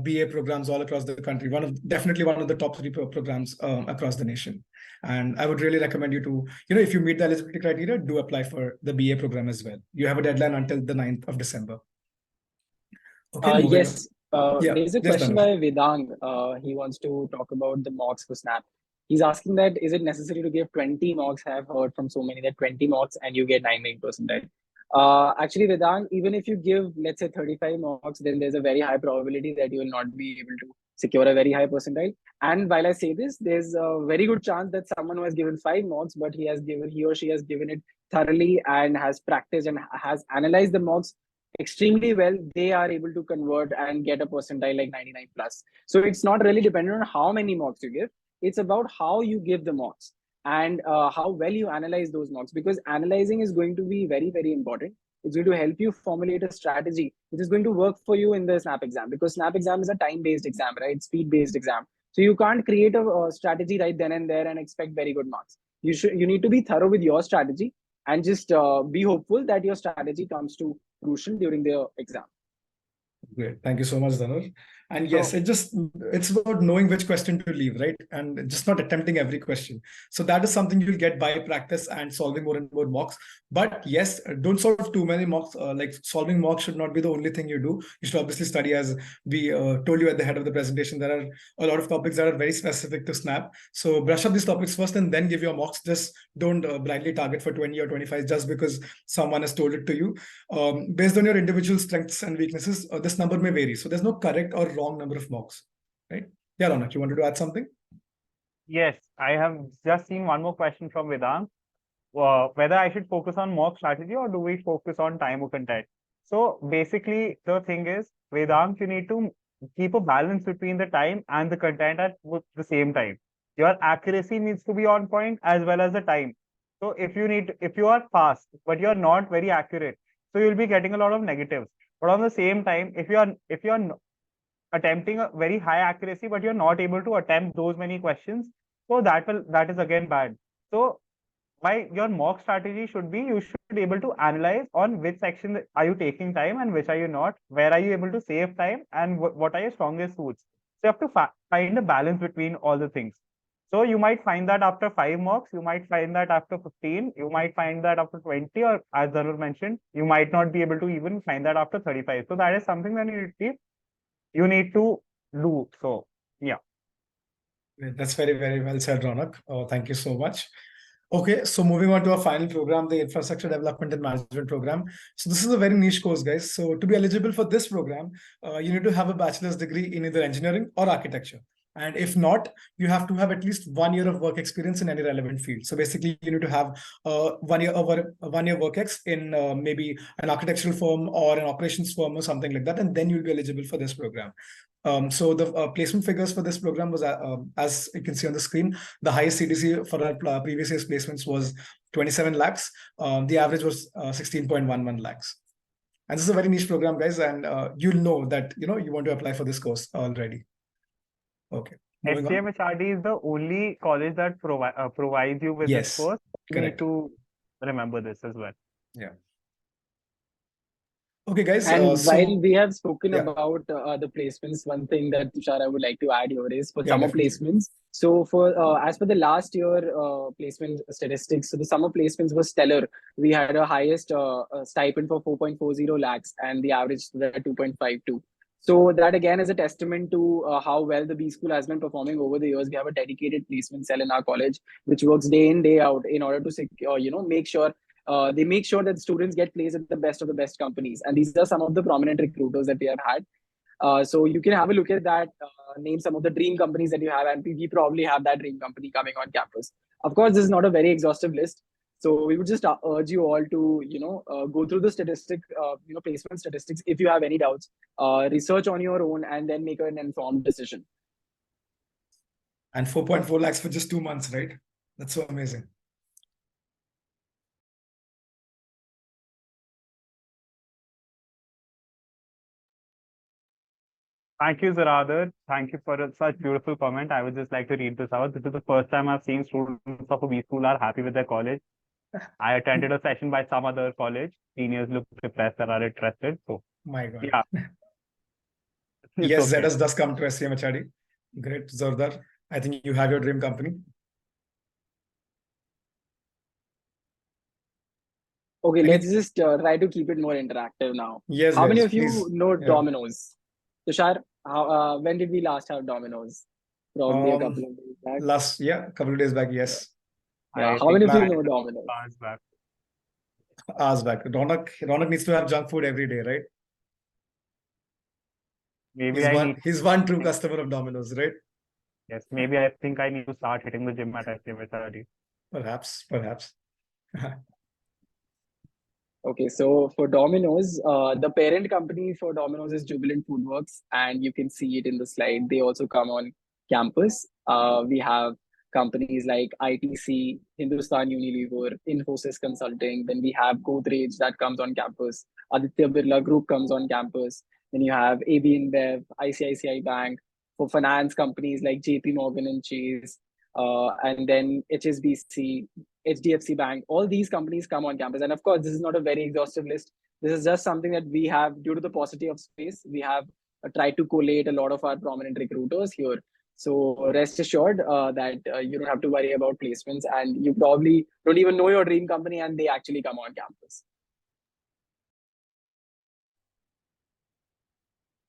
BA programs all across the country. Definitely one of the top 3 programs across the nation. And I would really recommend you to, if you meet the eligibility criteria, do apply for the BA program as well. You have a deadline until the 9th of December. Okay. Yes. Yeah. There's a question by Vedang. He wants to talk about the mocks for SNAP. He's asking that, is it necessary to give 20 mocks? I have heard from so many that 20 mocks and you get 99%. Actually, Vedang, even if you give, let's say, 35 mocks, then there's a very high probability that you will not be able to secure a very high percentile. And while I say this, there's a very good chance that someone who has given 5 mocks, but he or she has given it thoroughly and has practiced and has analyzed the mocks extremely well, they are able to convert and get a percentile like 99 plus. So it's not really dependent on how many mocks you give. It's about how you give the mocks and how well you analyze those mocks, because analyzing is going to be very, very important. It's going to help you formulate a strategy which is going to work for you in the SNAP exam, because SNAP exam is a time-based exam, right? Speed-based exam. So you can't create a strategy right then and there and expect very good marks. You need to be thorough with your strategy and just be hopeful that your strategy comes to fruition during the exam. Great. Thank you so much, Danur. And yes, it's about knowing which question to leave, right? And just not attempting every question. So that is something you'll get by practice and solving more and more mocks. But yes, don't solve too many mocks. Like solving mocks should not be the only thing you do. You should obviously study, as we told you at the head of the presentation. There are a lot of topics that are very specific to Snap. So brush up these topics first and then give your mocks. Just don't blindly target for 20 or 25 just because someone has told it to you. Based on your individual strengths and weaknesses, this number may vary. So there's no correct or wrong number of mocks, right? Yeah, Ronak, you wanted to add something? Yes, I have just seen one more question from Vedant. Whether I should focus on mock strategy or do we focus on time or content? So basically, the thing is, Vedant, you need to keep a balance between the time and the content at the same time. Your accuracy needs to be on point as well as the time. So if you are fast but you're not very accurate, so you'll be getting a lot of negatives. But on the same time, if you're attempting a very high accuracy but you're not able to attempt those many questions, so that is again bad. So why your mock strategy should be, you should be able to analyze on which section are you taking time and which are you not, where are you able to save time, and what are your strongest suits. So you have to find a balance between all the things. So you might find that after 5 mocks, you might find that after 15, you might find that after 20, or as Zarur mentioned, you might not be able to even find that after 35. So that is something that you need to do. So yeah. That's very, very well said, Ronak. Thank you so much. Okay, so moving on to our final program, the Infrastructure Development and Management program. So this is a very niche course, guys. So to be eligible for this program, you need to have a bachelor's degree in either engineering or architecture. And if not, you have to have at least 1 year of work experience in any relevant field. So basically, you need to have 1 year over 1 year work ex in maybe an architectural firm or an operations firm or something like that, and then you'll be eligible for this program. So the placement figures for this program was, as you can see on the screen, the highest CTC for our previous year's placements was 27 lakhs. The average was 16.11 lakhs. And this is a very niche program, guys, and you'll know that you want to apply for this course already. Okay. SCMHRD is the only college that provides you with this course. You need to remember this as well. Yeah. Okay, guys. And while we have spoken about the placements, one thing that Tushar I would like to add here is for summer placements. So for as for the last year placement statistics, so the summer placements were stellar. We had a highest stipend for 4.40 lakhs, and the average stood at 2.52. So that again is a testament to how well the B School has been performing over the years. We have a dedicated placement cell in our college, which works day in, day out in order to secure, make sure they make sure that students get placed at the best of the best companies. And these are some of the prominent recruiters that we have had. So you can have a look at that, name some of the dream companies that you have, and we probably have that dream company coming on campus. Of course, this is not a very exhaustive list. So we would just urge you all to, go through the placement statistics. If you have any doubts, research on your own and then make an informed decision. And 4.4 lakhs for just 2 months, right? That's so amazing. Thank you, Zaradar. Thank you for such beautiful comment. I would just like to read this out. This is the first time I've seen students of a B School are happy with their college. I attended a session by some other college. Seniors look depressed and are interested. So, my God. Yeah. Yes, okay. ZS does come to SCMHRD. Great, Zardar. I think you have your dream company. Okay, let's just try to keep it more interactive now. Yes. How many of you know Domino's? Tushar, when did we last have Domino's? Probably a couple of days back. A couple of days back, yes. Yeah, how many of you know Domino's? Hours back. Ronak needs to have junk food every day, right? Maybe he's one true customer of Domino's, right? Yes, maybe I think I need to start hitting the gym at SCMHRD. Perhaps. Okay, so for Domino's, the parent company for Domino's is Jubilant Foodworks, and you can see it in the slide. They also come on campus. We have companies like ITC, Hindustan Unilever, Infosys Consulting. Then we have Godrej that comes on campus. Aditya Birla Group comes on campus. Then you have AB InBev, ICICI Bank. For finance companies like JP Morgan and Chase, and then HSBC, HDFC Bank, all these companies come on campus. And of course, this is not a very exhaustive list. This is just something that we have, due to the paucity of space, we have tried to collate a lot of our prominent recruiters here. So rest assured that you don't have to worry about placements, and you probably don't even know your dream company and they actually come on campus.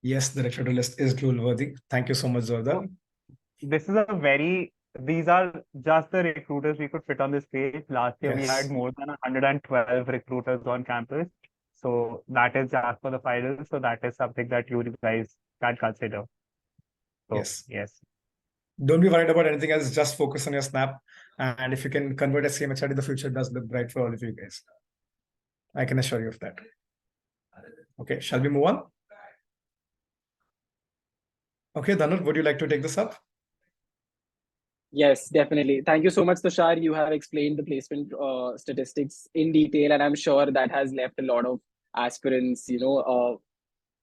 Yes, the recruiter list is rule worthy. Thank you so much, Jordan. This is these are just the recruiters we could fit on this page. Last year, we had more than 112 recruiters on campus. So that is just for the finals. So that is something that you guys can consider. So, yes. Don't be worried about anything else. Just focus on your snap. And if you can convert SCMHRD, the future does look bright for all of you guys. I can assure you of that. Okay, shall we move on? Okay, Dhanush, would you like to take this up? Yes, definitely. Thank you so much, Tushar. You have explained the placement statistics in detail, and I'm sure that has left a lot of aspirants,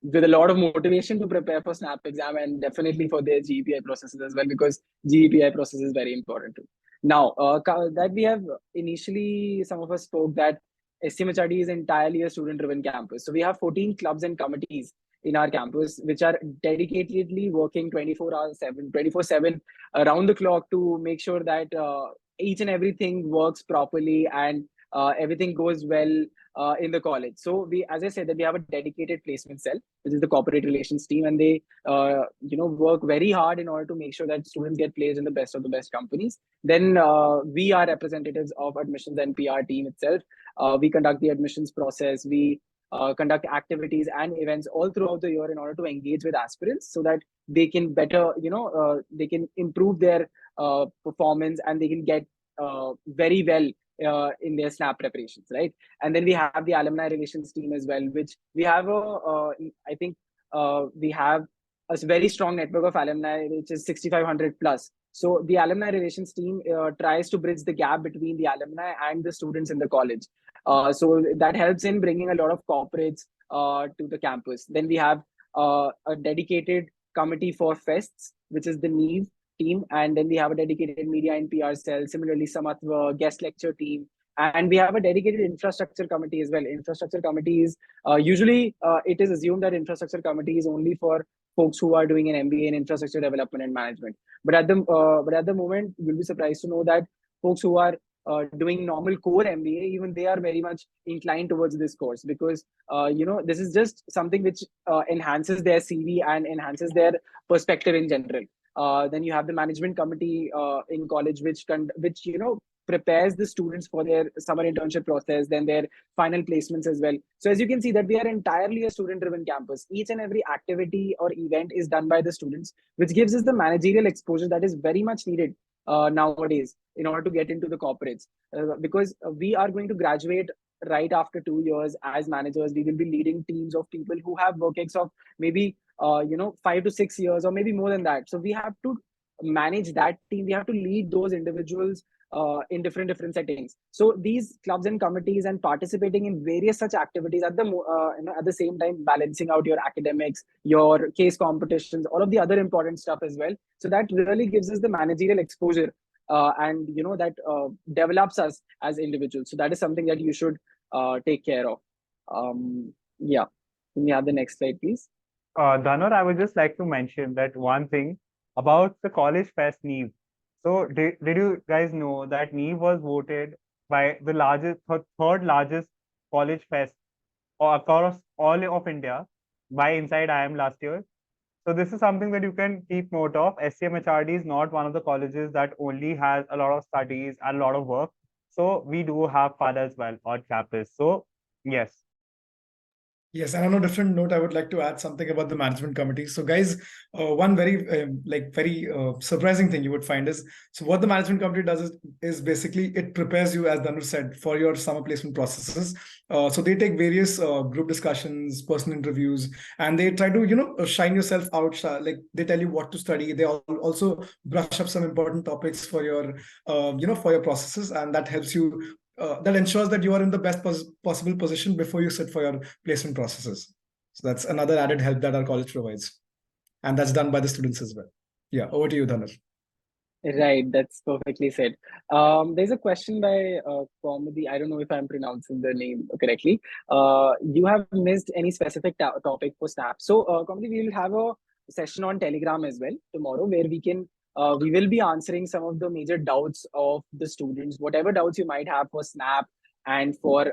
with a lot of motivation to prepare for SNAP exam and definitely for their GEPI processes as well, because GEPI process is very important too. Now, that we have initially, some of us spoke that SCMHRD is entirely a student-driven campus. So we have 14 clubs and committees in our campus, which are dedicatedly working 24/7 around the clock to make sure that each and everything works properly and everything goes well in the college. So we, as I said, that we have a dedicated placement cell, which is the corporate relations team, and they, work very hard in order to make sure that students get placed in the best of the best companies. Then we are representatives of admissions and PR team itself. We conduct the admissions process. We conduct activities and events all throughout the year in order to engage with aspirants so that they can better, they can improve their performance and they can get very well in their SNAP preparations, right? And then we have the alumni relations team as well, which we have I think we have a very strong network of alumni, which is 6,500 plus. So the alumni relations team tries to bridge the gap between the alumni and the students in the college. So that helps in bringing a lot of corporates to the campus. Then we have a dedicated committee for fests, which is the NEEV team, and then we have a dedicated media and PR cell. Similarly, Samatva guest lecture team, and we have a dedicated infrastructure committee as well. Infrastructure committee is usually it is assumed that infrastructure committee is only for folks who are doing an MBA in infrastructure development and management. But at the moment, you'll be surprised to know that folks who are doing normal core MBA, even they are very much inclined towards this course because this is just something which enhances their CV and enhances their perspective in general. Then you have the management committee in college, which prepares the students for their summer internship process, then their final placements as well. So as you can see that we are entirely a student-driven campus. Each and every activity or event is done by the students, which gives us the managerial exposure that is very much needed nowadays in order to get into the corporates. Because we are going to graduate right after 2 years as managers. We will be leading teams of people who have work ex of maybe 5 to 6 years or maybe more than that. So we have to manage that team. We have to lead those individuals in different settings. So these clubs and committees and participating in various such activities at the same time balancing out your academics, your case competitions, all of the other important stuff as well. So that really gives us the managerial exposure and that develops us as individuals. So that is something that you should take care of. Yeah. Can we have the next slide, please? Dhanur, I would just like to mention that one thing about the College Fest NEEV. So did you guys know that NEEV was voted by the third largest college fest across all of India by Inside IM last year? So this is something that you can keep note of. SCMHRD is not one of the colleges that only has a lot of studies and a lot of work. So we do have fun as well on campus. So yes. Yes, and on a different note, I would like to add something about the management committee. So, guys, one very surprising thing you would find is, so what the management committee does is basically it prepares you, as Dhanur said, for your summer placement processes. So they take various group discussions, personal interviews, and they try to shine yourself out. Like they tell you what to study. They also brush up some important topics for your for your processes, and that helps you. That ensures that you are in the best possible position before you sit for your placement processes. So that's another added help that our college provides. And that's done by the students as well. Yeah, over to you, Dhanush. Right, that's perfectly said. There's a question by Comedy. I don't know if I'm pronouncing the name correctly. You have missed any specific topic for SNAP. So, Comedy, we will have a session on Telegram as well tomorrow where we can we will be answering some of the major doubts of the students, whatever doubts you might have for Snap and for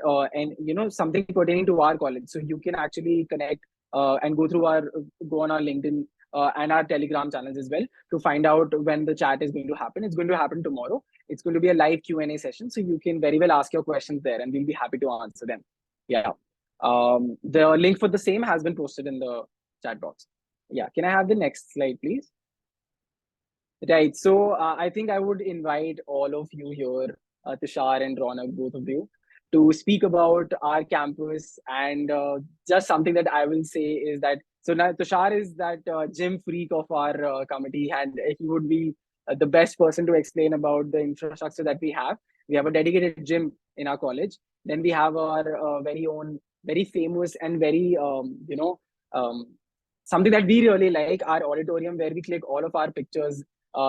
something pertaining to our college. So you can actually connect and go on our LinkedIn and our Telegram channels as well to find out when the chat is going to happen. It's going to happen tomorrow. It's going to be a live Q&A session, so you can very well ask your questions there, and we'll be happy to answer them. Yeah. The link for the same has been posted in the chat box. Yeah. Can I have the next slide, please? Right. So I think I would invite all of you here, Tushar and Ronak, both of you, to speak about our campus. And just something that I will say is that, so now Tushar is that gym freak of our committee, and he would be the best person to explain about the infrastructure that we have. We have a dedicated gym in our college. Then we have our very own, very famous and very, something that we really like, our auditorium, where we click all of our pictures.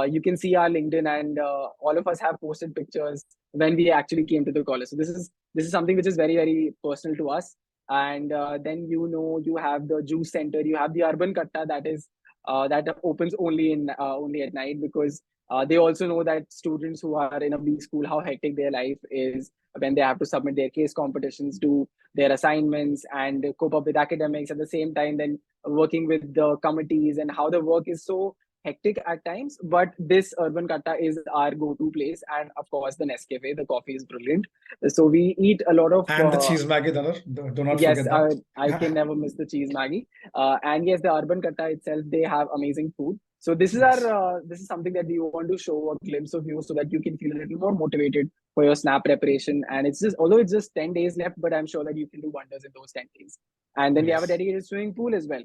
You can see our LinkedIn, and all of us have posted pictures when we actually came to the college. So this is something which is very, very personal to us. And then you have the juice center, you have the urban katta that opens only at night, because they also know that students who are in a B school, how hectic their life is when they have to submit their case competitions, do their assignments, and cope up with academics at the same time, then working with the committees, and how the work is so hectic at times. But this urban katta is our go-to place, and of course the Nescafe, the coffee is brilliant. So we eat a lot of and the cheese Maggie, Dhanar. Do not yes, forget that. I can never miss the cheese Maggie. And yes, the urban katta itself, they have amazing food. So this is our this is something that we want to show a glimpse of you, so that you can feel a little more motivated for your snap preparation. And it's just, although it's just 10 days left, but I'm sure that you can do wonders in those 10 days. And then we have a dedicated swimming pool as well.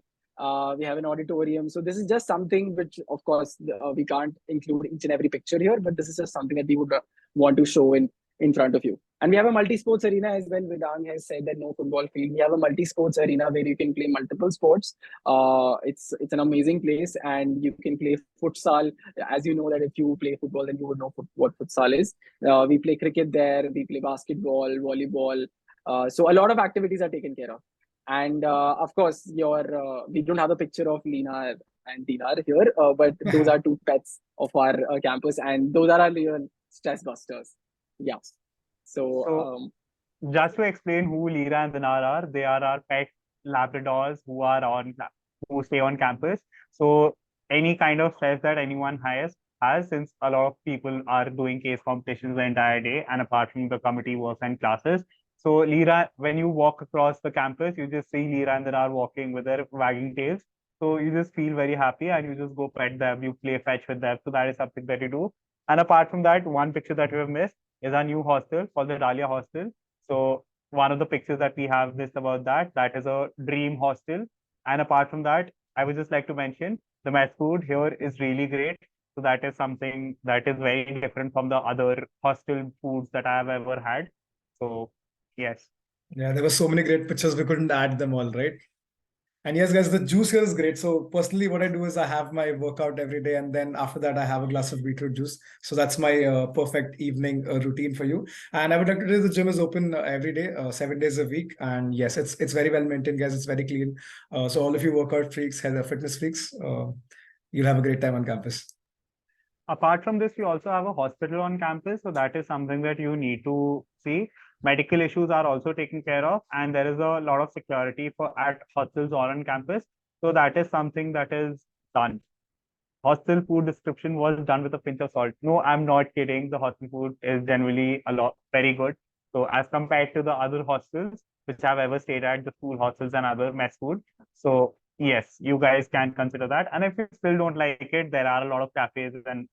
We have an auditorium. So this is just something which, of course, we can't include each and every picture here, but this is just something that we would want to show in front of you. And we have a multi-sports arena as well. Vedang has said that no football field. We have a multi-sports arena where you can play multiple sports. It's an amazing place, and you can play futsal. As you know that if you play football, then you would know what futsal is. We play cricket there. We play basketball, volleyball. So a lot of activities are taken care of. And of course, we don't have a picture of Lina and Dinar here, but those are two pets of our campus, and those are our real stress busters. Yeah. So just to explain who Lira and Dinar are, they are our pet Labradors who stay on campus. So any kind of stress that anyone has, since a lot of people are doing case competitions the entire day, and apart from the committee work and classes. So Lira, when you walk across the campus, you just see Lira and Dinar walking with their wagging tails. So you just feel very happy, and you just go pet them, you play fetch with them. So that is something that you do. And apart from that, one picture that we have missed is our new hostel called the Dahlia Hostel. So one of the pictures that we have missed about that is a dream hostel. And apart from that, I would just like to mention the mess food here is really great. So that is something that is very different from the other hostel foods that I have ever had. So yes. Yeah, there were so many great pictures, we couldn't add them all, right? And yes, guys, the juice here is great. So personally, what I do is I have my workout every day, and then after that, I have a glass of beetroot juice. So that's my perfect evening routine for you. And I would like to say the gym is open every day, 7 days a week. And yes, it's very well maintained, guys. It's very clean. So all of you workout freaks, fitness freaks, you'll have a great time on campus. Apart from this, we also have a hospital on campus. So that is something that you need to see. Medical issues are also taken care of, and there is a lot of security at hostels or on campus. So that is something that is done. Hostel food description was done with a pinch of salt. No, I'm not kidding. The hostel food is generally very good. So as compared to the other hostels which I've ever stayed at, the school hostels and other mess food. So yes, you guys can consider that. And if you still don't like it, there are a lot of cafes and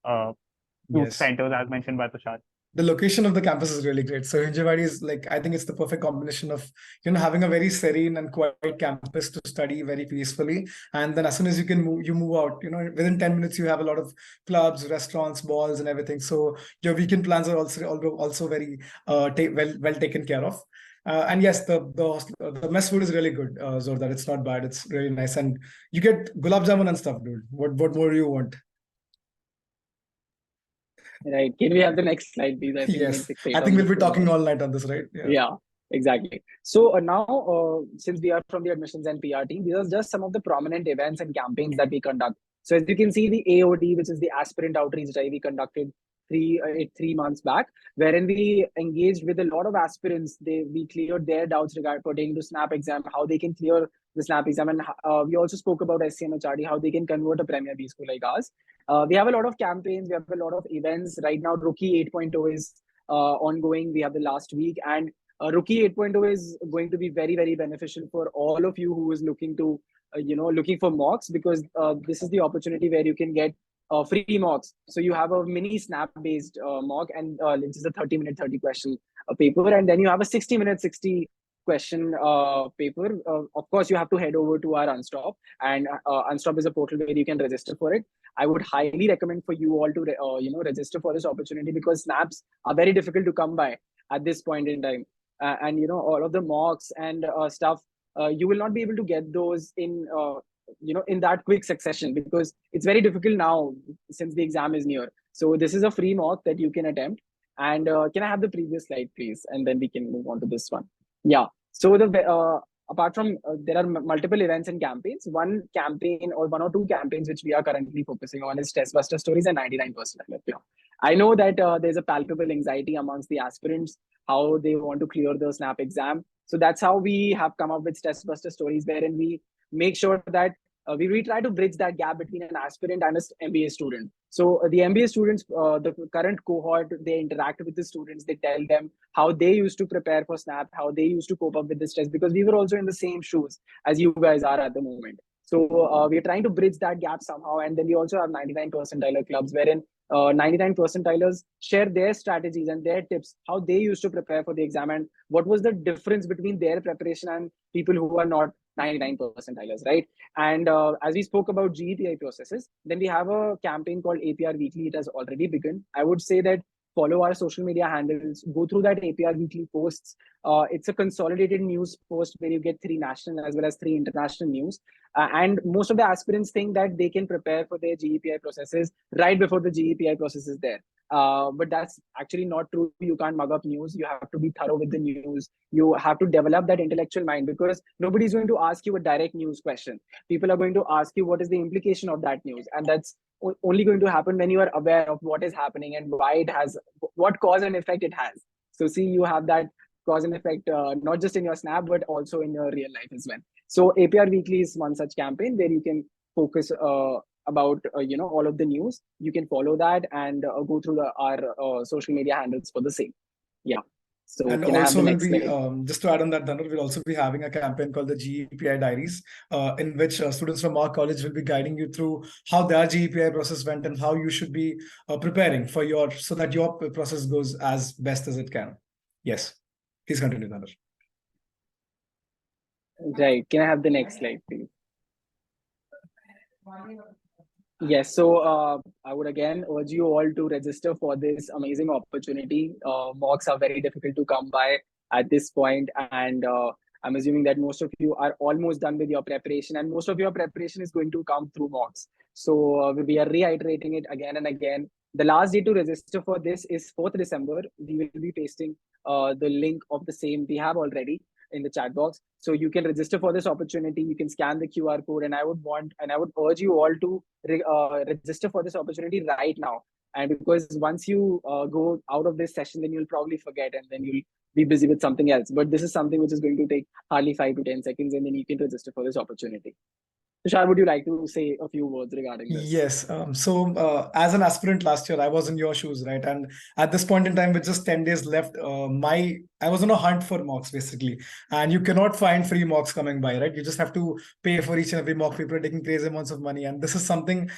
food centers, as mentioned by Tushar. The location of the campus is really great. So Hinjewadi is I think it's the perfect combination of, having a very serene and quiet campus to study very peacefully. And then as soon as you move out, within 10 minutes, you have a lot of clubs, restaurants, malls and everything. So your weekend plans are also very well taken care of. And yes, the mess food is really good, Zordar. It's not bad. It's really nice. And you get gulab jamun and stuff, dude. What more do you want? Right. Can we have the next slide, please? I think we'll be talking all night on this, right? Yeah, exactly. So now, since we are from the admissions and PR team, these are just some of the prominent events and campaigns that we conduct. So as you can see, the AOD, which is the aspirant outreach drive, we conducted 3 months back, wherein we engaged with a lot of aspirants. We cleared their doubts regarding pertaining to SNAP exam, how they can clear the SNAP exam, and we also spoke about SCMHRD, how they can convert a Premier B school like ours. We have a lot of campaigns, we have a lot of events. Right now, Rookie 8.0 is ongoing. We have the last week, and Rookie 8.0 is going to be very, very beneficial for all of you who is looking to, looking for mocks, because this is the opportunity where you can get free mocks. So you have a mini snap based mock, and which is a 30-minute 30 question paper, and then you have a 60-minute 60 question paper. Of course, you have to head over to our Unstop, and Unstop is a portal where you can register for it. I would highly recommend for you all to register for this opportunity, because snaps are very difficult to come by at this point in time, and all of the mocks and stuff, you will not be able to get those in in that quick succession, because it's very difficult now since the exam is near. So this is a free mock that you can attempt. And can I have the previous slide, please? And then we can move on to this one. Yeah. So apart from there are multiple events and campaigns. One campaign or one or two campaigns which we are currently focusing on is Test Buster Stories and 99%. I know that there's a palpable anxiety amongst the aspirants, how they want to clear the SNAP exam. So that's how we have come up with Test Buster Stories, wherein we make sure that we try to bridge that gap between an aspirant and an MBA student. So the MBA students, the current cohort, they interact with the students. They tell them how they used to prepare for SNAP, how they used to cope up with the stress, because we were also in the same shoes as you guys are at the moment. So we're trying to bridge that gap somehow. And then we also have 99 percentile clubs, wherein 99 percentilers share their strategies and their tips, how they used to prepare for the exam, and what was the difference between their preparation and people who are not 99 percentilers, right? And as we spoke about GEPI processes, then we have a campaign called APR Weekly. It has already begun. I would say that follow our social media handles, go through that APR Weekly posts. It's a consolidated news post where you get 3 national as well as 3 international news. And most of the aspirants think that they can prepare for their GEPI processes right before the GEPI process is there. But that's actually not true. You can't mug up news. You have to be thorough with the news. You have to develop that intellectual mind, because nobody's going to ask you a direct news question. People are going to ask you what is the implication of that news. And that's only going to happen when you are aware of what is happening and why it has, what cause and effect it has. So see, you have that cause and effect, not just in your Snap, but also in your real life as well. So APR Weekly is one such campaign where you can focus about all of the news. You can follow that and go through our social media handles for the same. Yeah. So and also we'll be just to add on that, Dhanush, we'll also be having a campaign called the GEPI Diaries, in which students from our college will be guiding you through how their GEPI process went and how you should be preparing for so that your process goes as best as it can. Yes, please continue, Dhanush. Right. Can I have the next slide, please? Yes, so I would again urge you all to register for this amazing opportunity. Mocks are very difficult to come by at this point, and I'm assuming that most of you are almost done with your preparation, and most of your preparation is going to come through mocks. So we are reiterating it again and again. The last day to register for this is 4th December. We will be pasting the link of the same we have already in the chat box. So you can register for this opportunity. You can scan the QR code, and I would urge you all to register for this opportunity right now. And because once you go out of this session, then you'll probably forget, and then you'll be busy with something else. But this is something which is going to take hardly 5 to 10 seconds, and then you can register for this opportunity. Tushar, would you like to say a few words regarding this? Yes. So as an aspirant last year, I was in your shoes, right? And at this point in time, with just 10 days left, I was on a hunt for mocks, basically. And you cannot find free mocks coming by, right? You just have to pay for each and every mock. People are taking crazy amounts of money. And this is something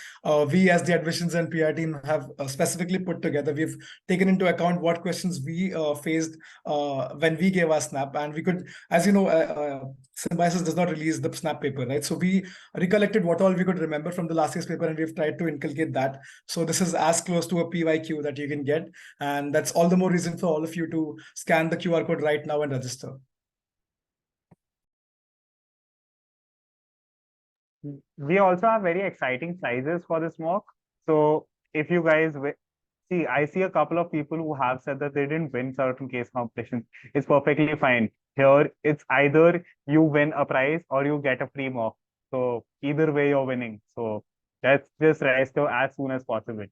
we as the admissions and PR team have specifically put together. We've taken into account what questions we faced when we gave our Snap. And we could, as you know, Symbiosis does not release the Snap paper, right? So we recollected what all we could remember from the last year's paper, and we've tried to inculcate that. So this is as close to a PYQ that you can get. And that's all the more reason for all of you to scan the QR code right now and register. We also have very exciting prizes for this mock. So if you guys see, I see a couple of people who have said that they didn't win certain case competitions. It's perfectly fine. Here, it's either you win a prize or you get a free mock. So either way, you're winning. So Let's just register as soon as possible.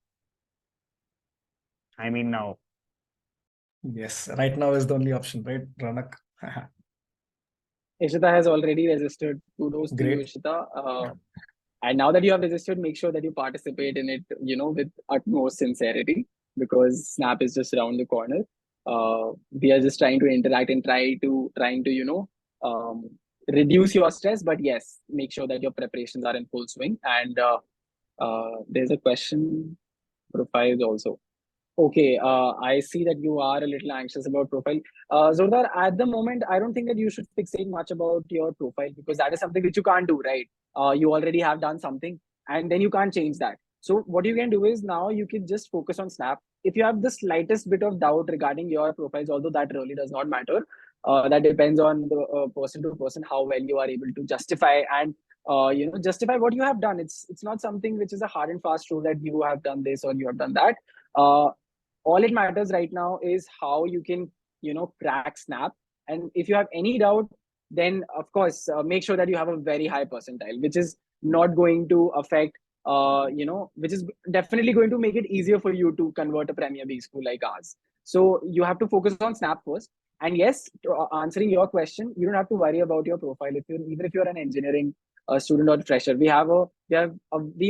I mean now. Yes, right now is the only option, right, Ronak? Ishita has already registered. Kudos to you, Great. Ishita. Yeah. And now that you have registered, make sure that you participate in it, with utmost sincerity, because Snap is just around the corner. We are just trying to interact and trying to, reduce your stress. But yes, make sure that your preparations are in full swing. And there's a question profiles also. Okay, I see that you are a little anxious about profile. Zordar, at the moment, I don't think that you should fixate much about your profile, because that is something which you can't do, right? You already have done something, and then you can't change that. So what you can do is now you can just focus on Snap. If you have the slightest bit of doubt regarding your profiles, although that really does not matter, that depends on the person to person how well you are able to justify and justify what you have done. It's not something which is a hard and fast rule that you have done this or you have done that. Uh, all it matters right now is how you can crack Snap. And if you have any doubt, then of course make sure that you have a very high percentile, which is not going to affect which is definitely going to make it easier for you to convert a Premier B school like ours. So you have to focus on Snap first. And yes, answering your question, you don't have to worry about your profile. Even if you're an engineering student or fresher, we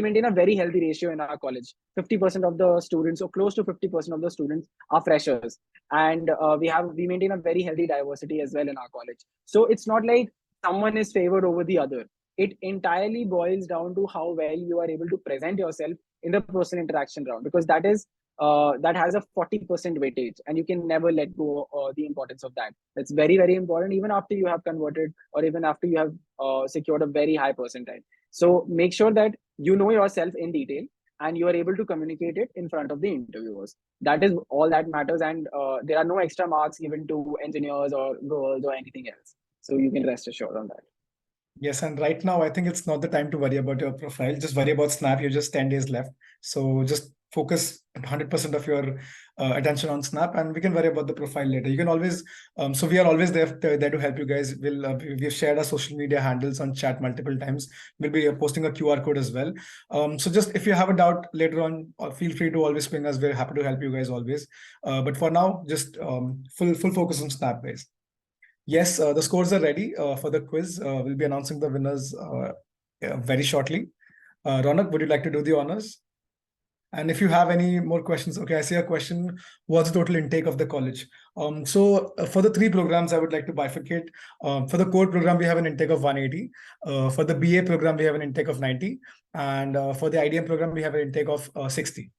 maintain a very healthy ratio in our college. 50% of the students, or close to 50% of the students, are freshers, and we maintain a very healthy diversity as well in our college. So it's not like someone is favored over the other. It entirely boils down to how well you are able to present yourself in the person interaction round, because that has a 40% weightage, and you can never let go the importance of that. That's very, very important, even after you have converted, or even after you have secured a very high percentile. So make sure that you know yourself in detail, and you are able to communicate it in front of the interviewers. That is all that matters. And there are no extra marks given to engineers or girls or anything else. So you can rest assured on that. Yes, and right now I think it's not the time to worry about your profile. Just worry about Snap. You're just 10 days left. So just focus 100% of your attention on Snap, and we can worry about the profile later. You can always, so we are always there to help you guys. We've shared our social media handles on chat multiple times. We'll be posting a QR code as well. So just if you have a doubt later on, feel free to always ping us. We're happy to help you guys always. But for now, just full focus on Snap, guys. Yes, the scores are ready for the quiz. We'll be announcing the winners very shortly. Ronak, would you like to do the honors? And if you have any more questions, okay, I see a question. What's the total intake of the college? So for the 3 programs, I would like to bifurcate. For the core program, we have an intake of 180. For the BA program, we have an intake of 90. And for the IDM program, we have an intake of 60.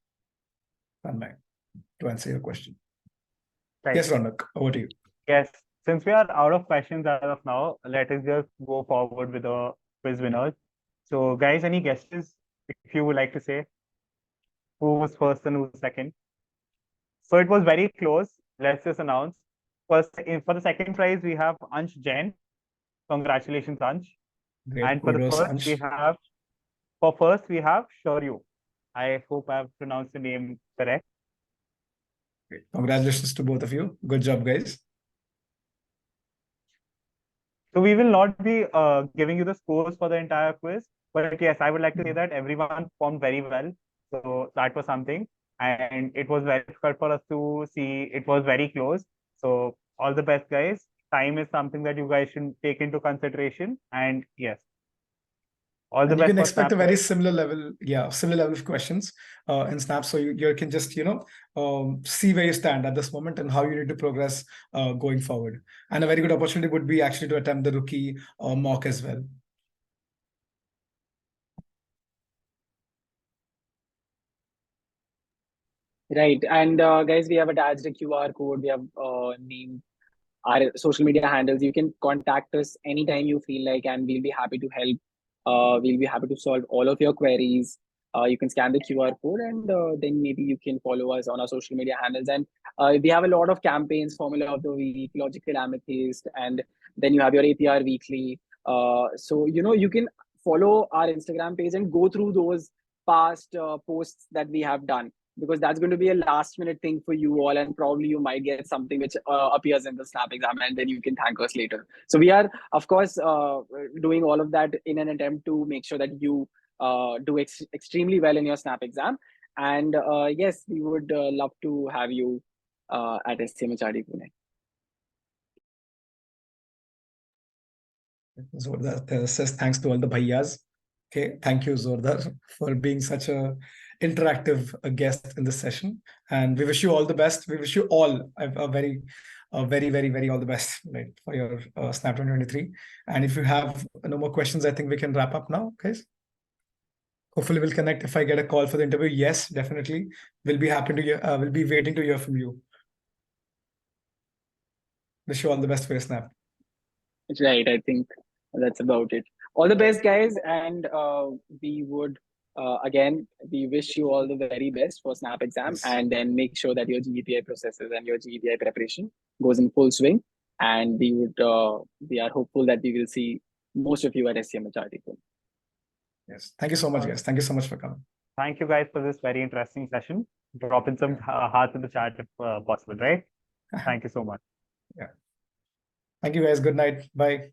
To answer your question. Right. Yes, Ronak, over to you. Yes. Since we are out of questions as of now, let us just go forward with the quiz winners. So, guys, any guesses if you would like to say who was first and who was second? So it was very close. Let's just announce. First, for the second prize, we have Ansh Jain. Congratulations, Ansh. Great. And for Kudos, the first, Ansh. we have Shauryu. I hope I've pronounced the name correct. Great. Congratulations to both of you. Good job, guys. So we will not be giving you the scores for the entire quiz, but yes, I would like to say that everyone performed very well. So that was something, and it was very difficult for us to see. It was very close. So all the best, guys. Time is something that you guys should take into consideration, and yes, all the And you best can for expect Snap. a very similar level of questions in Snap. So you can just see where you stand at this moment and how you need to progress going forward. And a very good opportunity would be actually to attempt the rookie mock as well. Right. And guys, we have attached a QR code. We have named our social media handles. You can contact us anytime you feel like, and we'll be happy to help. We'll be happy to solve all of your queries. You can scan the QR code, and then maybe you can follow us on our social media handles. And we have a lot of campaigns: Formula of the Week, Logical Amethyst, and then you have your APR Weekly. So you can follow our Instagram page and go through those past posts that we have done, because that's going to be a last minute thing for you all, and probably you might get something which appears in the Snap exam, and then you can thank us later. So we are, of course, doing all of that in an attempt to make sure that you do extremely well in your SNAP exam. And yes, we would love to have you at SCMHRD Pune. Zordar says thanks to all the bhaiyas. Okay, thank you, Zordar, for being such a interactive guest in this session. And we wish you all the best. We wish you all a very, very all the best, right, for your SNAP 2023. And if you have no more questions, I think we can wrap up now, guys. Hopefully, we'll connect if I get a call for the interview. Yes, definitely. We'll be happy to hear. We'll be waiting to hear from you. Wish you all the best for your SNAP. Right, I think that's about it. All the best, guys, and we would again, we wish you all the very best for SNAP exam, Yes. and then make sure that your GEPI processes and your GEPI preparation goes in full swing. And we are hopeful that we will see most of you at SCMHRD. Yes. Thank you so much, guys. Thank you so much for coming. Thank you guys for this very interesting session. Drop in some hearts in the chat if possible, right? Thank you so much. Yeah. Thank you, guys. Good night. Bye.